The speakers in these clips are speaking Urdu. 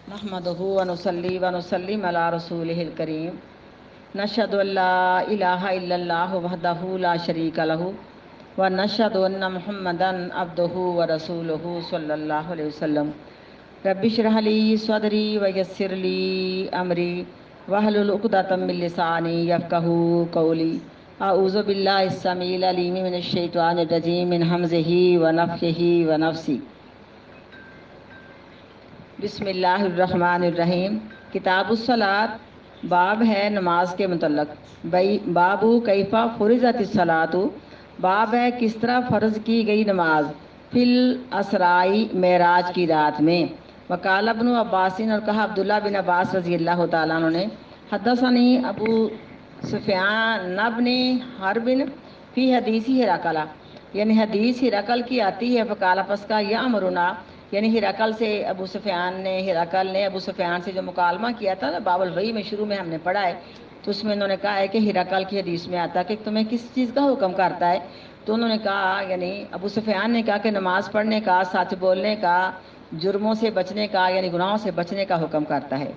نحمدہ ونصلی ونسلم علی رسولہ الکریم نشہد ان لا الہ الا اللہ وحدہ لا شریک لہ ونشہد ان محمدا عبدہ ورسولہ صلی اللہ علیہ وسلم رب اشرح لی صدری ویسر لی امری واحلل عقدۃ من لسانی یفقہوا قولی اعوذ باللہ السمیع العلیم من الشیطان الرجیم من ہمزہ ونفخہ ونفثہ بسم اللہ الرحمن الرحیم۔ کتاب الصلاۃ باب ہے نماز کے متعلق۔ بابو کیفا فرضت الصلاۃ، باب ہے کس طرح فرض کی گئی نماز فی الاسرائی معراج کی رات میں۔ وقال ابن عباس، اور کہا عبداللہ بن عباس رضی اللہ تعالیٰ عنہ نے، حدثنی ابو سفیان بن حرب فی حدیث ہرقل، یعنی حدیث ہرقل کی آتی ہے، فقال پس کا یا امرنا، یعنی ہرقل سے ابو سفیان نے ابو سفیان سے جو مکالمہ کیا تھا نا، باب الوحی میں شروع میں ہم نے پڑھا ہے، تو اس میں انہوں نے کہا ہے کہ ہرقل کی حدیث میں آتا ہے کہ تمہیں کس چیز کا حکم کرتا ہے، تو انہوں نے کہا، یعنی ابو سفیان نے کہا کہ نماز پڑھنے کا، سچ بولنے کا، جرموں سے بچنے کا، یعنی گناہوں سے بچنے کا حکم کرتا ہے۔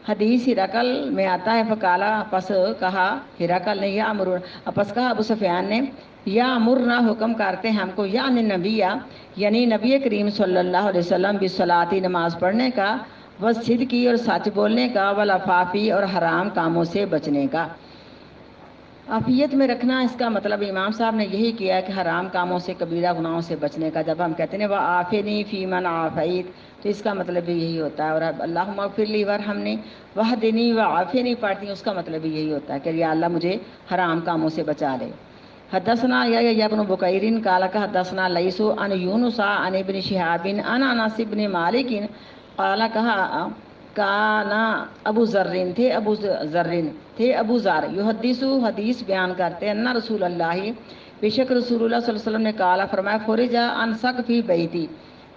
حدیث ہرقل میں آتا ہے، فقالا پس کہا ہرقل نے، یا امر، پس کہا ابو سفیان نے، یا امرنا حکم کرتے ہیں ہم کو، یعنی نبی، یعنی نبی کریم صلی اللہ علیہ وسلم بالصلاۃ نماز پڑھنے کا، والصدقی اور سچ بولنے کا، والعفافی اور حرام کاموں سے بچنے کا۔ عافیت میں رکھنا، اس کا مطلب امام صاحب نے یہی کیا ہے کہ حرام کاموں سے، کبیرہ گناہوں سے بچنے کا۔ جب ہم کہتے ہیں وَعَافِنِي فِي مَنْ عَافَيْتَ، تو اس کا مطلب بھی یہی ہوتا ہے، اور اللہم اغفر لی وارحمنی وَاہدنی وعافنی پڑھتی ہیں، اس کا مطلب بھی یہی ہوتا ہے کہ یا اللہ مجھے حرام کاموں سے بچا لے۔ حدثنا یا ابن بکیر قال حدثنا لیث عن یونس عن ابن شہاب عن انس بن مالک قال کہا کانا ابو ذر تھے، ابو ذر یحدث حدیث بیان کرتے ہیں، ان رسول اللہ، بے شک رسول اللہ صلی اللہ علیہ وسلم نے قال فرمایا، فرج عن سقف بیتی،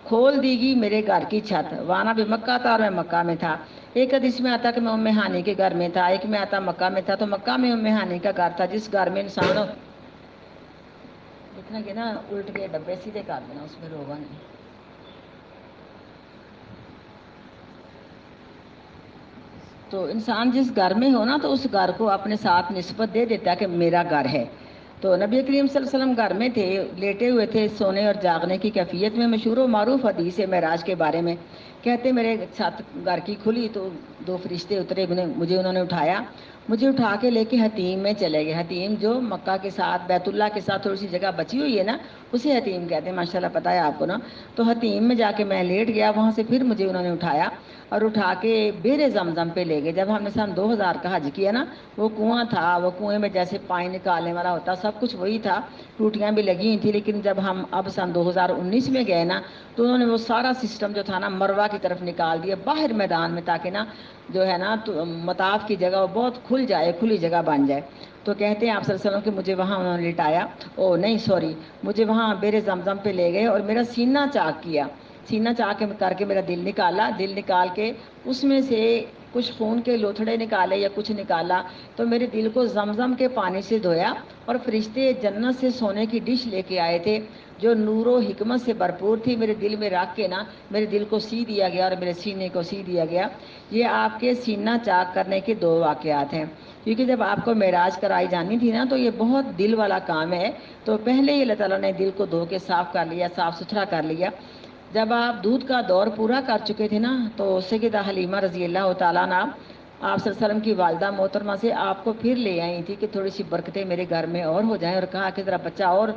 کھول دی گی میرے گھر کی چھت، وانا بمکہ تھا، اور میں مکہ میں تھا۔ ایک حدیث میں آتا کہ میں ام ہانی کے گھر میں تھا، ایک میں آتا مکہ میں تھا، تو مکہ میں ام ہانی کا گھر تھا، جس گھر میں انسان لکھنا کہ نا الٹ کے ڈبے سیدھے کر دینا، اس میں روگا نہیں۔ تو انسان جس گھر میں ہو نا، تو اس گھر کو اپنے ساتھ نسبت دے دیتا ہے کہ میرا گھر ہے۔ تو نبی کریم صلی اللہ علیہ وسلم گھر میں تھے، لیٹے ہوئے تھے، سونے اور جاگنے کی کیفیت میں۔ مشہور و معروف حدیث ہے معراج کے بارے میں، کہتے میرے چھت گھر کی کھلی تو دو فرشتے اترے، مجھے انہوں نے اٹھایا، مجھے اٹھا کے لے کے حتیم میں چلے گئے۔ حتیم جو مکہ کے ساتھ، بیت اللہ کے ساتھ تھوڑی سی جگہ بچی ہوئی ہے نا، اسے حتیم کہتے ہیں، ماشاءاللہ پتہ ہے آپ کو نا۔ تو حتیم میں جا کے میں لیٹ گیا، وہاں سے پھر مجھے انہوں نے اٹھایا اور اٹھا کے بیر زمزم پہ لے گئے۔ جب ہم نے سن 2000 کا حج کیا نا، وہ کنواں تھا، وہ کنویں میں جیسے پانی نکالنے والا ہوتا، سب کچھ وہی تھا، ٹوٹیاں بھی لگی ہوئی تھیں، لیکن جب ہم اب سن 2019 میں گئے نا، تو انہوں نے وہ سارا سسٹم جو تھا نا مروہ کی طرف نکال دیا، باہر میدان میں، تاکہ نا جو ہے نا مطاف کی جگہ وہ بہت کھل جائے، کھلی جگہ بن جائے۔ تو کہتے ہیں آپ صلی اللہ علیہ وسلم کہ مجھے وہاں انہوں نے لٹایا، مجھے وہاں بیر زمزم پہ لے گئے اور میرا سینہ چاک کیا، سینہ چاک کر کے میرا دل نکال کے اس میں سے کچھ خون کے لوتھڑے نکالے یا کچھ نکالا، تو میرے دل کو زمزم کے پانی سے دھویا، اور فرشتے جنت سے سونے کی ڈش لے کے آئے تھے جو نور و حکمت سے بھرپور تھی، میرے دل میں رکھ کے نا میرے دل کو سی دیا گیا اور میرے سینے کو سی دیا گیا۔ یہ آپ کے سینہ چاک کرنے کے دو واقعات ہیں، کیونکہ جب آپ کو معراج کرائی جانی تھی نا، تو یہ بہت دل والا کام ہے، تو پہلے ہی اللہ تعالیٰ نے دل کو دھو کے صاف کر لیا، صاف ستھرا کر لیا۔ جب آپ دودھ کا دور پورا کر چکے تھے نا، تو سیدہ حلیمہ رضی اللہ تعالیٰ عنہ آپ صلی اللہ علیہ وسلم کی والدہ محترمہ سے آپ کو پھر لے آئی تھی کہ تھوڑی سی برکتیں میرے گھر میں اور ہو جائیں، اور کہا کہ ذرا بچہ اور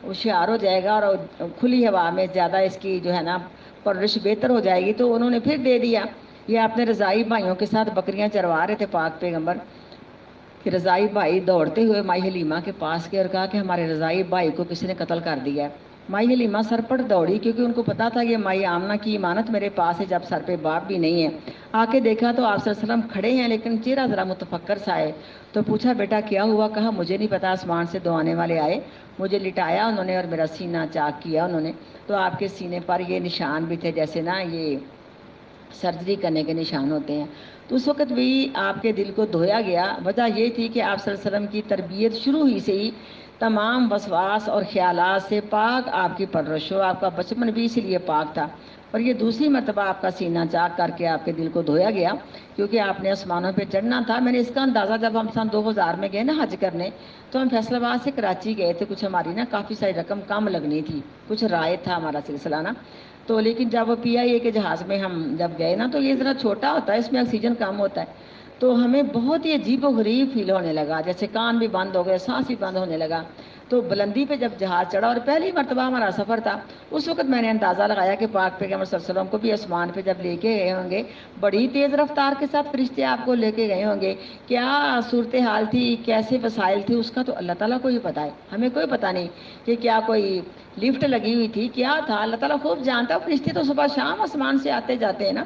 ہوشیار ہو جائے گا، اور کھلی ہوا میں زیادہ اس کی جو ہے نا پرورش بہتر ہو جائے گی، تو انہوں نے پھر دے دیا۔ یہ اپنے رضائی بھائیوں کے ساتھ بکریاں چروا رہے تھے پاک پیغمبر، کہ رضائی بھائی دوڑتے ہوئے مائی حلیمہ کے پاس گئے اور کہا کہ ہمارے رضائی بھائی کو کسی نے قتل کر دیا ہے۔ مائی حلیمہ سر پٹ دوڑی، کیونکہ ان کو پتا تھا یہ مائی آمنہ کی امانت میرے پاس ہے، جب سر پہ باپ بھی نہیں ہے۔ آ کے دیکھا تو آپ صلی اللہ علیہ وسلم کھڑے ہیں، لیکن چہرہ ذرا متفکر سا ہے، تو پوچھا بیٹا کیا ہوا؟ کہا مجھے نہیں پتا، آسمان سے دو آنے والے آئے، مجھے لٹایا انہوں نے اور میرا سینہ چاک کیا انہوں نے۔ تو آپ کے سینے پر یہ نشان بھی تھے، جیسے نا یہ سرجری کرنے کے نشان ہوتے ہیں۔ تو اس وقت بھی آپ کے دل کو دھویا گیا۔ وجہ یہ تھی کہ آپ صلی اللہ علیہ وسلم کی تربیت شروع ہی سے ہی تمام وسواس اور خیالات سے پاک آپ کی پرورش ہو. آپ کا بچپن بھی اسی لیے پاک تھا. اور یہ دوسری مرتبہ آپ کا سینہ چاک کر کے آپ کے دل کو دھویا گیا کیونکہ آپ نے آسمانوں پہ چڑھنا تھا. میں نے اس کا اندازہ جب ہم سن 2000 میں گئے نا حج کرنے, تو ہم فیصل آباد سے کراچی گئے تھے. کچھ ہماری نا کافی ساری رقم کم لگنی تھی, کچھ رائے تھا ہمارا سلسلہ نا. تو لیکن جب وہ PIA کے جہاز میں ہم جب گئے نا, تو یہ ذرا چھوٹا ہوتا ہے, اس میں آکسیجن کم ہوتا ہے. تو ہمیں بہت ہی عجیب و غریب فیل ہونے لگا, جیسے کان بھی بند ہو گئے, سانس بھی بند ہونے لگا. تو بلندی پہ جب جہاز چڑھا, اور پہلی مرتبہ ہمارا سفر تھا, اس وقت میں نے اندازہ لگایا کہ پاک پیغمبر صلی اللہ علیہ وسلم کو بھی آسمان پہ جب لے کے گئے ہوں گے, بڑی تیز رفتار کے ساتھ فرشتے آپ کو لے کے گئے ہوں گے. کیا صورتحال تھی, کیسے وسائل تھی, اس کا تو اللہ تعالیٰ کو ہی پتہ ہے, ہمیں کوئی پتہ نہیں کہ کیا کوئی لفٹ لگی ہوئی تھی, کیا تھا, اللہ تعالیٰ خوب جانتا ہے. فرشتے تو صبح شام آسمان سے آتے جاتے ہیں نا.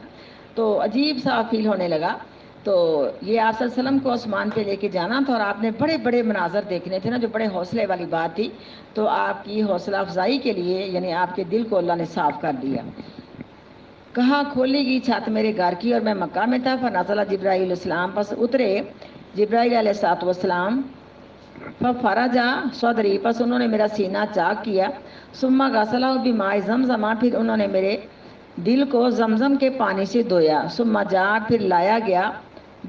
تو عجیب سا فیل ہونے لگا. تو یہ آپ صلی اللہ علیہ وسلم کو آسمان پہ لے کے جانا تھا, اور آپ نے بڑے بڑے مناظر دیکھنے تھے نا, جو بڑے حوصلے والی بات تھی. تو آپ کی حوصلہ افزائی کے لیے یعنی آپ کے دل کو اللہ نے صاف کر دیا. کہا کھولے گی چھت میرے گھر کی, اور میں مکہ میں تھا. فنزل جبرائیل علیہ السلام, پس اترے جبرائیل علیہ السلام. فرجا صدری, پس انہوں نے میرا سینہ چاک کیا. ثم غسلہ بماء زمزم, پھر انہوں نے میرے دل کو زمزم کے پانی سے دھویا. ثم جاء, پھر لایا گیا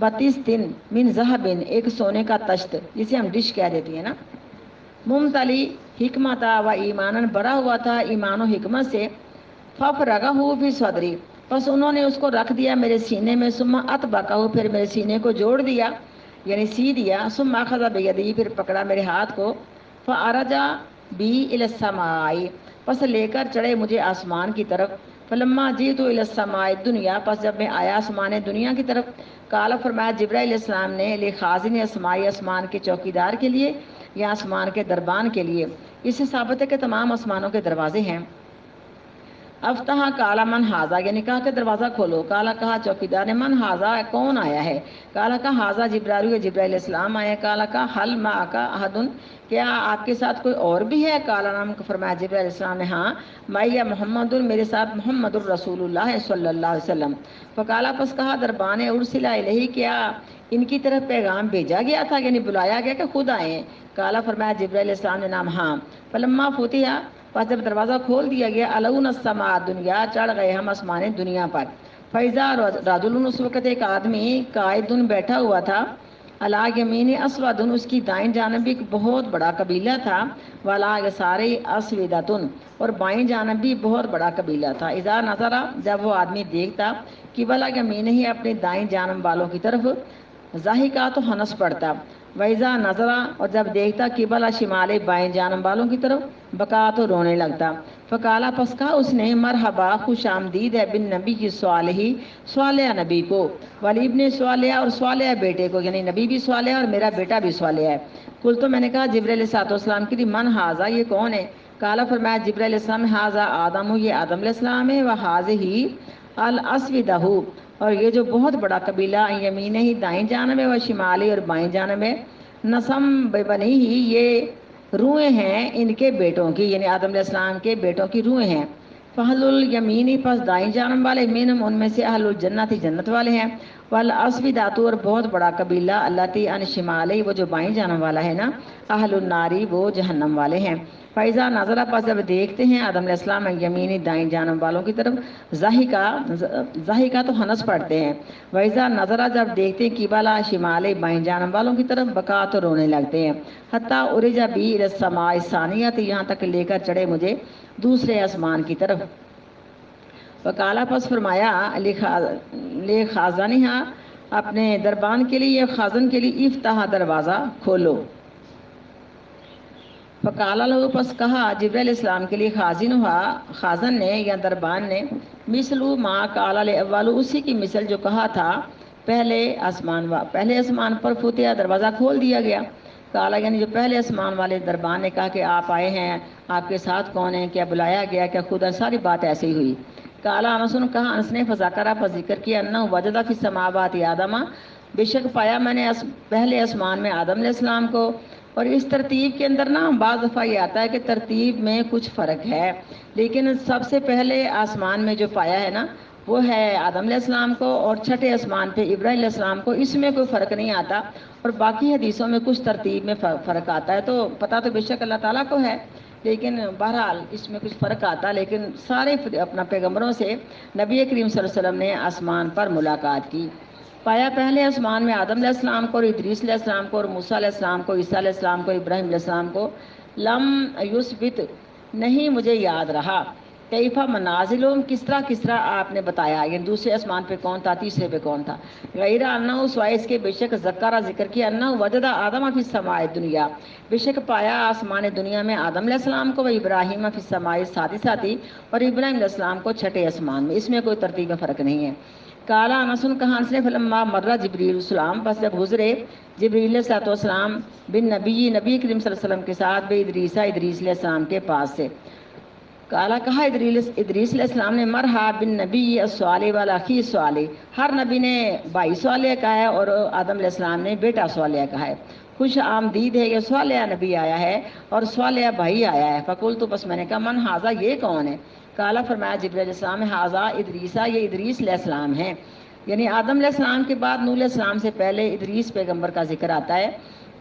32 دن من ذهب, ایک سونے کا تشت جسے ہم ڈش کہہ دیتی ہیں نا. ممتلی حکمت و ایمانن, بھرا ہوا تھا ایمان و حکمت سے. ففرغہ فی صدری, بس انہوں نے اس کو رکھ دیا میرے سینے میں. ثم اطبقہ, پھر میرے سینے کو جوڑ دیا یعنی سی دیا. ثم اخذ بیدی, پھر پکڑا میرے ہاتھ کو. فعرج بی الی السماء, پس لے کر چڑھے مجھے آسمان کی طرف. فلما جئت الی السماء الدنیا, پس جب میں آیا آسمان دنیا کی طرف. قال, فرمایا جبرائیل علیہ السلام نے, لخازن السماء, آسمان کے چوکیدار کے لیے یا آسمان کے دربان کے لیے. اس سے ثابت ہے کہ تمام آسمانوں کے دروازے ہیں. افتح, کالا من ہاضا, یعنی کہا کہ دروازہ کھولو. کالا, کہا چوکیدار نے, من ہاضا, کون آیا ہے. کالا, کہا ہاضا جبرائیل, جبرائیل علیہ السلام آئے. کالا, کہا حل معک احد, کیا آپ کے ساتھ کوئی اور بھی ہے. کالا, نام, فرمایا جبرائیل علیہ السلام نے, ہاں. معی محمد, میرے ساتھ محمد الرسول اللہ صلی اللہ علیہ وسلم. فقالا, پس کہا دربان ارسل الیہ, کیا ان کی طرف پیغام بھیجا گیا تھا یعنی بلایا گیا کہ خود آئے ہیں. کالا, فرمایا جبرائیل علیہ السلام نے, نام, ہاں. فلما فتح, پس جب دروازہ کھول دیا گیا. علون السماء دنیا, چڑھ گئے ہم آسمان دنیا پر. فیضا رجل, اس وقت ایک آدمی قائدن, بیٹھا ہوا تھا. علی یمین اسود, اس کی دائیں جانب ایک بہت بڑا قبیلہ تھا. وعلی یسار اسودۃ, اور بائیں جانب بھی بہت بڑا قبیلہ تھا. اذا نظر, جب وہ آدمی دیکھتا, قبلہ یمین ہی, اپنی دائیں جانب والوں کی طرف. ضاحکا, تو ہنس پڑتا. ویزا نظرا, اور جب دیکھتا قبلہ شمال, بائیں جانب والوں کی طرف. بکا, تو رونے لگتا. فقالا, پس کہا اس نے, مرحبا, خوش آمدید ہے, بن نبی کی صالح, صالح نبی کو. ولی ابن صالح, اور صالح بیٹے کو, یعنی نبی بھی صالح اور میرا بیٹا بھی صالح ہے. کل, تو میں نے کہا جبرائیل علیہ السلام کی, من ہاضا, یہ کون ہے. کالا, فرمایا جبرائیل علیہ السلام, ہاضا آدم, یہ آدم علیہ السلام ہے. وہذہ الاسودہ, اور یہ جو بہت بڑا قبیلہ, یمین ہی, دائیں جانب ہے, وہ شمالی, اور بائیں جانب ہے. نسم بنی ہی, یہ روحیں ہیں ان کے بیٹوں کی, یعنی آدم علیہ السلام کے بیٹوں کی روحیں ہیں. فہل الیمینی, پس دائیں جانب والے, منہم, ان میں سے, اہل الجنت, جنت والے ہیں. والاسودۃ, اور بہت بڑا قبیلہ, اللاتی, ان شمالی, وہ جو بائیں جانب والا ہے نا, اہل الناری, وہ جہنم والے ہیں. فیضا نظرہ, پس جب دیکھتے ہیں آدم علیہ السلام یمینی, دائیں جانب والوں کی طرف. ضاحکا, تو ہنس پڑتے ہیں. ویزا نظرہ, جب دیکھتے ہیں قبلہ شمال, بائیں جانب والوں کی طرف. بکا, تو رونے لگتے ہیں. حتی ارجا بی الی السماء الثانیہ, یہاں تک لے کر چڑھے مجھے دوسرے آسمان کی طرف. وقالا, پس فرمایا, لے خازنہا, اپنے دربان کے لیے, خازن کے لیے, افتح, دروازہ کھولو. فقالا لہو, پس کہا جبرائیل علیہ السلام کے لیے, خازن نے یا دربان نے, مثلو ما قال الاول, اسی کی مثل جو کہا تھا پہلے آسمان پر. فتح, دروازہ کھول دیا گیا. کالا, یعنی جو پہلے آسمان والے دربان نے کہا کہ آپ آئے ہیں, آپ کے ساتھ کون ہیں, کیا بلایا گیا, کیا خدا, ساری بات ایسے ہی ہوئی. کالا انس, کہا انس نے, فذکر, پر ذکر کیا, انہ وجد فی السماوات آدم, بے شک پایا میں نے پہلے آسمان میں آدم علیہ السلام کو. اور اس ترتیب کے اندر نا بعض دفعہ یہ آتا ہے کہ ترتیب میں کچھ فرق ہے, لیکن سب سے پہلے آسمان میں جو پایا ہے نا, وہ ہے آدم علیہ السلام کو، اور چھٹے آسمان پہ ابراہیم علیہ السلام کو۔ اس میں کوئی فرق نہیں آتا، اور باقی حدیثوں میں کچھ ترتیب میں فرق آتا ہے، تو پتہ تو بے شک اللہ تعالیٰ کو ہے، لیکن بہرحال اس میں کچھ فرق آتا، لیکن سارے اپنا پیغمبروں سے نبی کریم صلی اللہ علیہ وسلم نے آسمان پر ملاقات کی۔ پایا پہلے آسمان میں آدم علیہ السلام کو، اور ادریس علیہ السلام کو، اور موسیٰ علیہ السلام کو، عیسیٰ علیہ السلام کو، ابراہیم علیہ السلام کو۔ لم یثبت، نہیں مجھے یاد رہا، کیفا منازلہم، کس طرح آپ نے بتایا، یعنی دوسرے آسمان پہ کون تھا، تیسرے پہ کون تھا۔ غیر انہ، سوائے اس کے بے شک ذکر کیا، انہ وجد آدم فی السماء دنیا، بے شک پایا آسمان دنیا میں آدم علیہ السلام کو، و ابراہیم فی السماء، ساتھی اور ابراہیم علیہ السلام کو چھٹے آسمان میں۔ اس میں کوئی ترتیب میں فرق نہیں ہے۔ کالا انسن، کہاں سے، فلما مرہ جبریل السلام، بس جب گزرے جبریل علیہ السلام بن نبی کریم صلی اللہ علیہ وسلم کے ساتھ، بے ادریس علیہ السلام کے پاس سے، کالا کہا ادریس علیہ السلام نے، مرحا بن نبی الصالح والاخی الصالح، ہر نبی نے بھائی صالح کہا ہے، اور آدم علیہ السلام نے بیٹا صالح کہا ہے۔ خوش آمدید ہے، یہ صالح نبی آیا ہے اور صالح بھائی آیا ہے۔ فقلت، تو بس میں نے کہا، من ہاذا، یہ کون ہے؟ کالا، فرمایا جبریل علیہ السلام، ہاذا ادریسا، یہ ادریس علیہ السلام ہے۔ یعنی آدم علیہ السلام کے بعد نوح علیہ السلام سے پہلے ادریس پیغمبر کا ذکر آتا ہے۔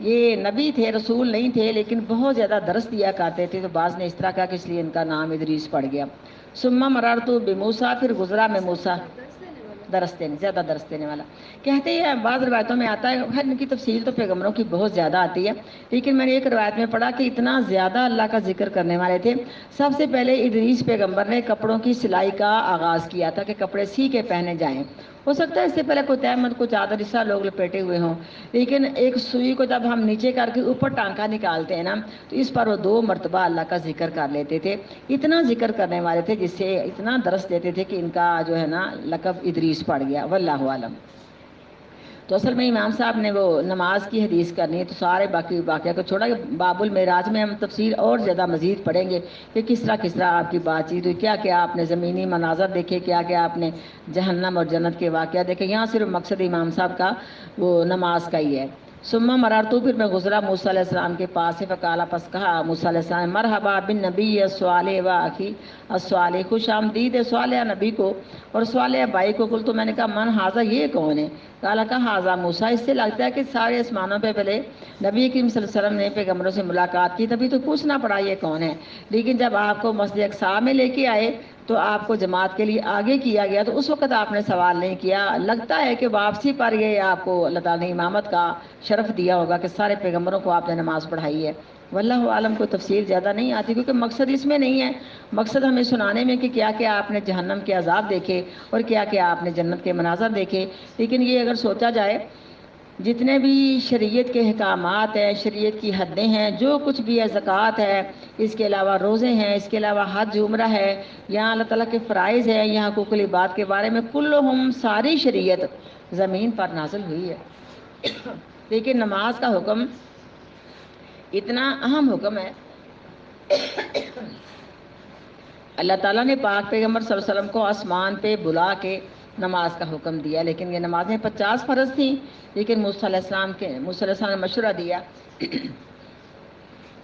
یہ نبی تھے، رسول نہیں تھے، لیکن بہت زیادہ درس دیا کرتے تھے، تو بعض نے اس طرح کہا کہ اس لیے ان کا نام ادریس پڑ گیا۔ ثم مررت بموسیٰ، پھر گزرا میں موسیٰ، زیادہ درس دینے والا کہتے ہیں۔ بعض روایتوں میں آتا ہے، خیر ان کی تفصیل تو پیغمبروں کی بہت زیادہ آتی ہے، لیکن میں نے ایک روایت میں پڑھا کہ اتنا زیادہ اللہ کا ذکر کرنے والے تھے، سب سے پہلے ادریس پیغمبر نے کپڑوں کی سلائی کا آغاز کیا تھا کہ کپڑے سی کے پہنے جائیں۔ ہو سکتا ہے اس سے پہلے کوئی تہمت، کوئی چادر، اس طرح لوگ لپیٹے ہوئے ہوں، لیکن ایک سوئی کو جب ہم نیچے کر کے اوپر ٹانکا نکالتے ہیں نا، تو اس پر وہ 2 مرتبہ اللہ کا ذکر کر لیتے تھے۔ اتنا ذکر کرنے والے تھے، جس سے اتنا درس دیتے تھے کہ ان کا جو ہے نا لقب ادریس پڑ گیا، واللہ عالم۔ تو اصل میں امام صاحب نے وہ نماز کی حدیث کرنی ہے، تو سارے باقی واقعہ کو چھوڑا کہ باب المعراج میں ہم تفسیر اور زیادہ مزید پڑھیں گے کہ کس طرح آپ کی بات چیت ہوئی، کیا کیا آپ نے زمینی مناظر دیکھے، کیا کیا آپ نے جہنم اور جنت کے واقعہ دیکھے۔ یہاں صرف مقصد امام صاحب کا وہ نماز کا ہی ہے۔ ثم مررت، پھر میں گزرا موسیٰ علیہ السلام کے پاس سے، فقال، پس کہا موسیٰ علیہ السلام، مرحبا بن نبی الصالح و اخی الصالح، خوش آمدید ہے صالح نبی کو اور صالح بھائی کو۔ قلت، تو میں نے کہا، من ہاذا، یہ کون ہے؟ کالا کہا، ہاذا موسیٰ۔ اس سے لگتا ہے کہ سارے آسمانوں پہ پہلے نبی کریم صلی اللہ علیہ وسلم نے پیغمبروں سے ملاقات کی، تبھی تو پوچھنا پڑا یہ کون ہے، لیکن جب آپ کو مسجد اقصیٰ میں لے کے آئے تو آپ کو جماعت کے لیے آگے کیا گیا، تو اس وقت آپ نے سوال نہیں کیا۔ لگتا ہے کہ واپسی پر یہ آپ کو اللہ تعالیٰ نے امامت کا شرف دیا ہوگا کہ سارے پیغمبروں کو آپ نے نماز پڑھائی ہے۔ واللہ عالم، کو تفصیل زیادہ نہیں آتی، کیونکہ مقصد اس میں نہیں ہے، مقصد ہمیں سنانے میں کہ کیا کیا آپ نے جہنم کے عذاب دیکھے اور کیا کیا آپ نے جنت کے مناظر دیکھے۔ لیکن یہ اگر سوچا جائے، جتنے بھی شریعت کے احکامات ہیں، شریعت کی حدیں ہیں، جو کچھ بھی ہے، زکوٰۃ ہے، اس کے علاوہ روزے ہیں، اس کے علاوہ حج عمرہ ہے، یہاں اللہ تعالیٰ کے فرائض ہیں، یہاں حقوق العباد کے بارے میں، کلہم، ساری شریعت زمین پر نازل ہوئی ہے، لیکن نماز کا حکم اتنا اہم حکم ہے، اللہ تعالیٰ نے پاک پیغمبر صلی اللہ علیہ وسلم کو آسمان پہ بلا کے نماز کا حکم دیا، لیکن یہ نمازیں 50 فرض تھیں، لیکن موسیٰ علیہ السلام نے مشورہ دیا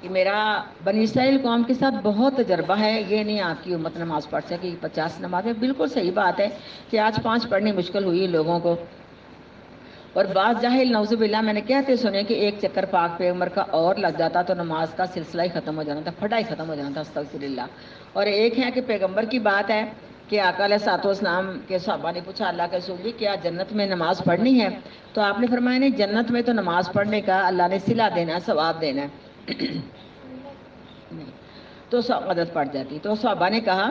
کہ میرا بنی اسرائیل قوم کے ساتھ بہت تجربہ ہے، یہ نہیں آپ کی امت نماز پڑھ سکے 50 نمازیں۔ بالکل صحیح بات ہے کہ آج 5 پڑھنی مشکل ہوئی لوگوں کو، اور بعض جاہل نعوذ باللہ میں نے کہتے سنے کہ ایک چکر پاک پیغمبر کا اور لگ جاتا تو نماز کا سلسلہ ہی ختم ہو جانا تھا، پھٹا ہی ختم ہو جانا تھا، استغفر اللہ۔ اور ایک ہے کہ پیغمبر کی بات ہے کہ آقا علیہ الصلوۃ والسلام کے صحابہ نے پوچھا، اللہ کے رسول جی کیا جنت میں نماز پڑھنی ہے؟ تو آپ نے فرمایا نہیں، جنت میں تو نماز پڑھنے کا اللہ نے صلہ دینا ہے، ثواب دینا ہے، تو مدد پڑ جاتی۔ تو صحابہ نے کہا،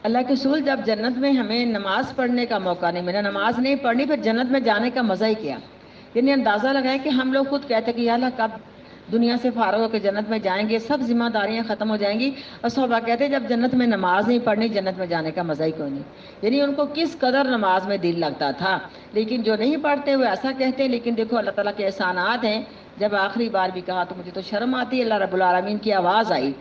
اللہ کے رسول جب جنت میں ہمیں نماز پڑھنے کا موقع نہیں ملا، نماز نہیں پڑھنی، پھر جنت میں جانے کا مزہ ہی کیا؟ یعنی اندازہ لگائے کہ ہم لوگ خود کہتے ہیں کہ یا اللہ کب دنیا سے فارغ ہو کے جنت میں جائیں گے، سب ذمہ داریاں ختم ہو جائیں گی، اور صحابہ کہتے ہیں جب جنت میں نماز نہیں پڑھنی، جنت میں جانے کا مزہ ہی کوئی نہیں۔ یعنی ان کو کس قدر نماز میں دل لگتا تھا، لیکن جو نہیں پڑھتے وہ ایسا کہتے ہیں، لیکن دیکھو اللہ تعالیٰ کے احسانات ہیں۔ جب آخری بار بھی کہا تو مجھے تو شرم آتی ہے، اللہ رب العالمین کی آواز آئی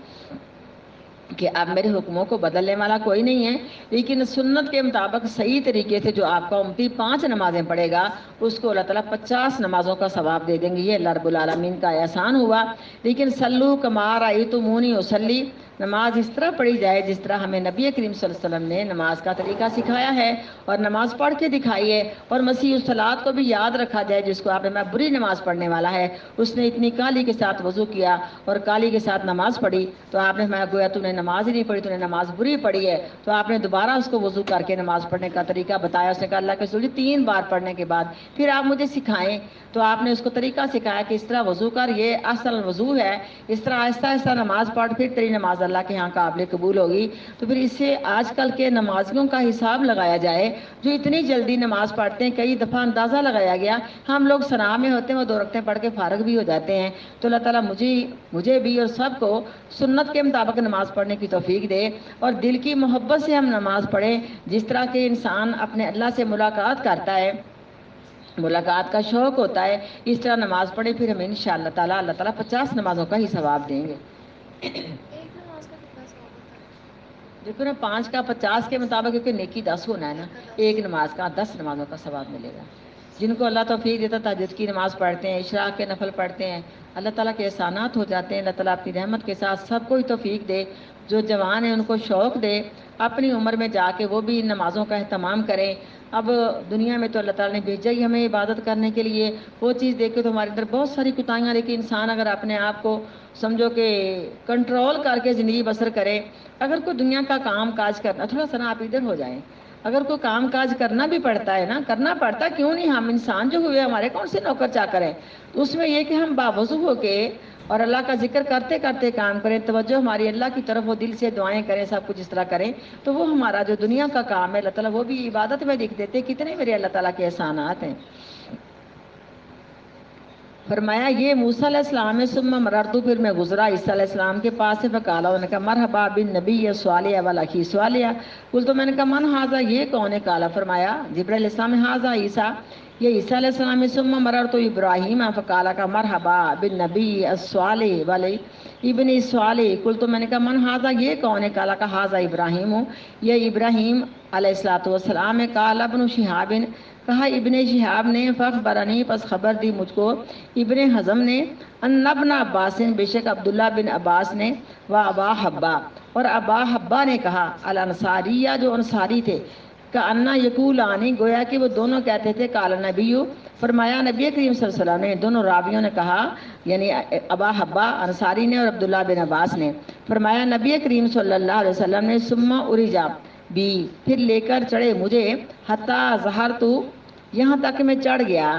کہ اب میرے حکموں کو بدلنے والا کوئی نہیں ہے، لیکن سنت کے مطابق صحیح طریقے سے جو آپ کا امتی 5 نمازیں پڑھے گا، اس کو اللہ تعالیٰ 50 نمازوں کا ثواب دے دیں گے۔ یہ اللہ رب العالمین کا احسان ہوا۔ لیکن صلو کما رأیتمونی اصلی، نماز اس طرح پڑھی جائے جس طرح ہمیں نبی کریم صلی اللہ علیہ وسلم نے نماز کا طریقہ سکھایا ہے اور نماز پڑھ کے دکھائی ہے، اور مسیح الصلاۃ کو بھی یاد رکھا جائے جس کو آپ نے میں بری نماز پڑھنے والا ہے، اس نے اتنی کالی کے ساتھ وضو کیا اور کالی کے ساتھ نماز پڑھی، تو آپ نے میں گویا تو نے نماز ہی نہیں پڑھی، تو نے نماز بری پڑھی ہے، تو آپ نے دوبارہ اس کو وضو کر کے نماز پڑھنے کا طریقہ بتایا۔ اس نے کہا اللہ کے رسول 3 بار پڑھنے کے بعد پھر آپ مجھے سکھائیں، تو آپ نے اس کو طریقہ سکھایا کہ اس طرح وضو کر، یہ اصل وضو ہے، اس طرح آہستہ آہستہ نماز پڑھ، پھر تیری نماز اللہ کے ہاں قابل قبول ہوگی۔ تو پھر اس سے آج کل کے نمازیوں کا حساب لگایا جائے جو اتنی جلدی نماز پڑھتے ہیں، کئی دفعہ اندازہ لگایا گیا ہم لوگ سنا میں ہوتے ہیں وہ 2 رکعتیں پڑھ کے فارغ بھی ہو جاتے ہیں، تو اللہ تعالیٰ مجھے بھی اور سب کو سنت کے مطابق نماز پڑھنے کی توفیق دے اور دل کی محبت سے ہم نماز پڑھیں، جس طرح کہ انسان اپنے اللہ سے ملاقات کرتا ہے، ملاقات کا شوق ہوتا ہے، اس طرح نماز پڑھیں، پھر ہمیں انشاءاللہ تعالیٰ اللہ تعالیٰ 50 نمازوں کا ہی ثواب دیں گے۔ ایک نماز کا کتنا ثواب ہوتا ہے؟ دیکھو نا 5 کا 50 کے مطابق، کیونکہ نیکی 10 ہونا ہے نا، ایک کا 1 10۔ نماز کا 10 نمازوں کا ثواب ملے گا۔ جن کو اللہ توفیق دیتا تہجد کی نماز پڑھتے ہیں، اشراق کے نفل پڑھتے ہیں، اللہ تعالیٰ کے احسانات ہو جاتے ہیں، اللہ تعالیٰ اپنی رحمت کے ساتھ سب کو ہی توفیق دے، جو جوان ہیں ان کو شوق دے اپنی عمر میں جا کے وہ بھی ان نمازوں کا اہتمام کریں۔ اب دنیا میں تو اللہ تعالیٰ نے بھیجا ہی ہمیں عبادت کرنے کے لیے، وہ چیز دیکھ کے تو ہمارے اندر بہت ساری کوتاہیاں، لیکن انسان اگر اپنے آپ کو سمجھو کہ کنٹرول کر کے زندگی بسر کرے، اگر کوئی دنیا کا کام کاج کرنا، تھوڑا سا نا آپ ادھر ہو جائیں، اگر کوئی کام کاج کرنا بھی پڑتا ہے نا، کرنا پڑتا کیوں نہیں، ہم انسان جو ہوئے ہمارے کون سے نوکر چاکر ہیں، تو اس میں یہ کہ ہم باوضو ہو کے اور اللہ کا ذکر کرتے کرتے کام کریں، توجہ ہماری اللہ کی طرف وہ دل سے دعائیں کریں، سب کچھ اس طرح کریں، تو وہ ہمارا جو دنیا کا کام ہے اللہ تعالیٰ وہ بھی عبادت میں لکھ دیتے، کتنے میرے اللہ تعالیٰ کے احسانات ہیں۔ فرمایا یہ موسیٰ علیہ السلام ہے، ثم مررتو، پھر میں گزرا عیسیٰ علیہ السلام کے پاس سے، فقالا، انہوں نے کہا مرحبا بن نبی صالح والاخی صالح، قلت تو میں نے کہا من ھذا، یہ کون ہے، قالا، فرمایا جبرائیل علیہ السلام، ھذا عیسیٰ، یہ عیسیٰ علیہ السلام ہے، ثم مررتو ابراہیم فقالا، کا مرحبا بن نبی صالح والی ابن صالح، قلت تو میں نے کہا من ھذا، یہ کون ہے، قالا، کا ھذا ابراہیم، یہ ابراہیم علیہ السلام ہے، قالا ابن شہاب، کہا ابن شہاب نے، فاخبرنی، پس خبر دی مجھ کو، ابن حزم نے، ان ابن عباس، بے شک عبداللہ بن عباس نے، و ابا حبا، اور ابا حبا نے کہا، الانصاریہ، جو انصاری تھے، کہ انا یقولانی، گویا کہ وہ دونوں کہتے تھے، قال نبی، فرمایا نبی کریم صلی اللہ علیہ وسلم نے، دونوں راویوں نے کہا، یعنی ابا حبا انصاری نے اور عبداللہ بن عباس نے، فرمایا نبی کریم صلی اللہ علیہ وسلم نے، ثم ارجا بھی، پھر لے کر چڑھے مجھے، حتی ظہرتو، یہاں تک میں چڑھ گیا،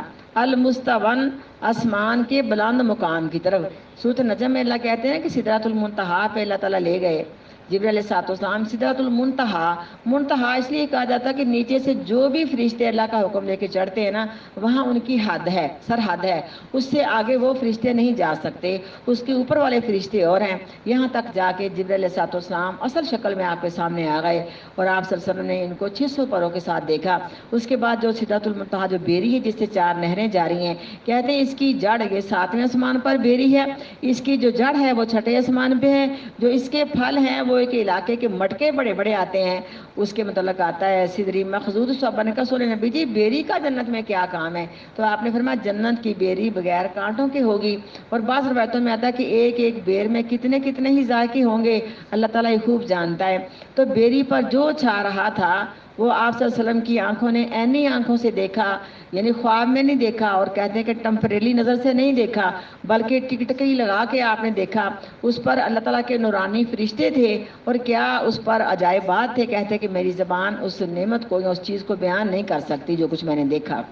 المستون، آسمان کے بلند مقام کی طرف۔ سورۃ النجم میں اللہ کہتے ہیں کہ سدرۃ المنتہا پہ اللہ تعالیٰ لے گئے جبرائیل علیہ السلام، سدرۃ المنتہا، منتہا اس لیے کہا جاتا ہے کہ نیچے سے جو بھی فرشتے اللہ کا حکم لے کے چڑھتے ہیں نا، وہاں ان کی حد ہے، سرحد ہے، اس سے آگے وہ فرشتے نہیں جا سکتے، اس کے اوپر والے فرشتے اور ہیں، یہاں تک جا کے جبرائیل علیہ السلام اصل شکل میں آپ کے سامنے آ گئے، اور آپ صلی اللہ علیہ وسلم نے ان کو 600 پروں کے ساتھ دیکھا۔ اس کے بعد جو سدرۃ المنتہا، جو بیری ہے جس سے 4 نہریں جاری ہیں، کہتے ہیں اس کی جڑ یہ 7ویں آسمان پر بیری ہے، اس کی جو جڑ ہے وہ 6ٹھے آسمان پہ ہے، جو اس کے پھل ہیں وہ ایک علاقے کے مٹکے بڑے بڑے آتے ہیں، اس کے متعلق آتا ہے سدری مخضود صحابہ نے کہا سولے نبی جی بیری کا جنت میں کیا کام ہے، تو آپ نے فرمایا جنت کی بیری بغیر کانٹوں کے ہوگی، اور بعض روایتوں میں آتا ہے کہ ایک ایک بیر میں کتنے کتنے ہی ذائقے ہوں گے، اللہ تعالیٰ یہ خوب جانتا ہے۔ تو بیری پر جو چھا رہا تھا وہ آپ صلی اللہ علیہ وسلم کی آنکھوں نے عینی آنکھوں سے دیکھا، یعنی خواب میں نہیں دیکھا، اور کہتے ہیں کہ ٹمپریلی نظر سے نہیں دیکھا، بلکہ ٹکٹکی لگا کے آپ نے دیکھا، اس پر اللہ تعالیٰ کے نورانی فرشتے تھے، اور کیا اس پر عجائبات تھے، کہتے ہیں کہ میری زبان اس نعمت کو یا اس چیز کو بیان نہیں کر سکتی جو کچھ میں نے دیکھا۔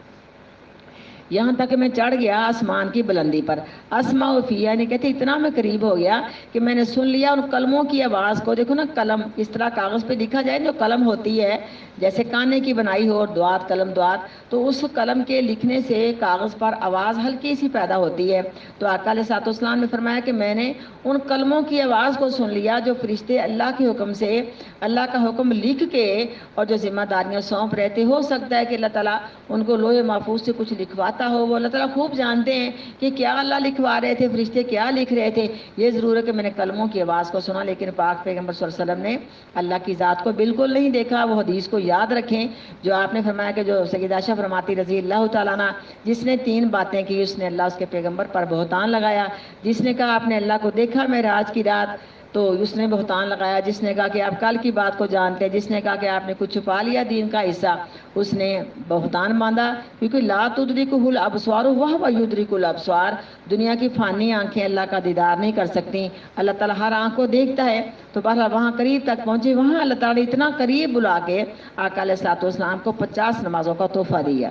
یہاں تک میں چڑھ گیا آسمان کی بلندی پر، اسمع فی، یعنی کہتے اتنا میں قریب ہو گیا کہ میں نے سن لیا ان کلموں کی آواز کو۔ دیکھو نا قلم اس طرح کاغذ پہ لکھا جائے، جو قلم ہوتی ہے جیسے کانے کی بنائی ہو اور دعات قلم دعات، تو اس قلم کے لکھنے سے کاغذ پر آواز ہلکی سی پیدا ہوتی ہے، تو آقا علیہ الصلوۃ والسلام نے فرمایا کہ میں نے ان کلموں کی آواز کو سن لیا جو فرشتے اللہ کے حکم سے اللہ کا حکم لکھ کے اور جو ذمہ داریاں سونپ رہے تھے، ہو سکتا ہے کہ اللہ تعالیٰ ان کو لوح محفوظ سے کچھ لکھواتا ہو، وہ اللہ تعالیٰ خوب جانتے ہیں کہ کیا اللہ لکھوا رہے تھے، فرشتے کیا لکھ رہے تھے، یہ ضرور ہے کہ میں نے کلموں کی آواز کو سنا، لیکن پاک پیغمبر صلی اللہ علیہ وسلم نے اللہ کی ذات کو بالکل نہیں دیکھا۔ وہ حدیث کو یاد رکھیں جو آپ نے فرمایا کہ جو سیدہ عائشہ فرماتی رضی اللہ تعالیٰ عنہ، جس نے 3 باتیں کی اس نے اللہ اس کے پیغمبر پر بہتان لگایا، جس نے کہا آپ نے اللہ کو دیکھا معراج کی رات، تو اس نے بہتان لگایا، جس نے کہا کہ آپ کل کی بات کو جانتے ہیں، جس نے کہا کہ آپ نے کچھ چھپا لیا دین کا حصہ، اس نے بہتان باندھا، کیونکہ لا تدرکہ الابصار وہو یدرک الابصار، دنیا کی فانی آنکھیں اللہ کا دیدار نہیں کر سکتی، اللہ تعالیٰ ہر آنکھ کو دیکھتا ہے۔ تو بہرحال وہاں قریب تک پہنچے، وہاں اللہ تعالیٰ نے اتنا قریب بلا کے آقا علیہ الصلوۃ والسلام کو 50 نمازوں کا تحفہ دیا۔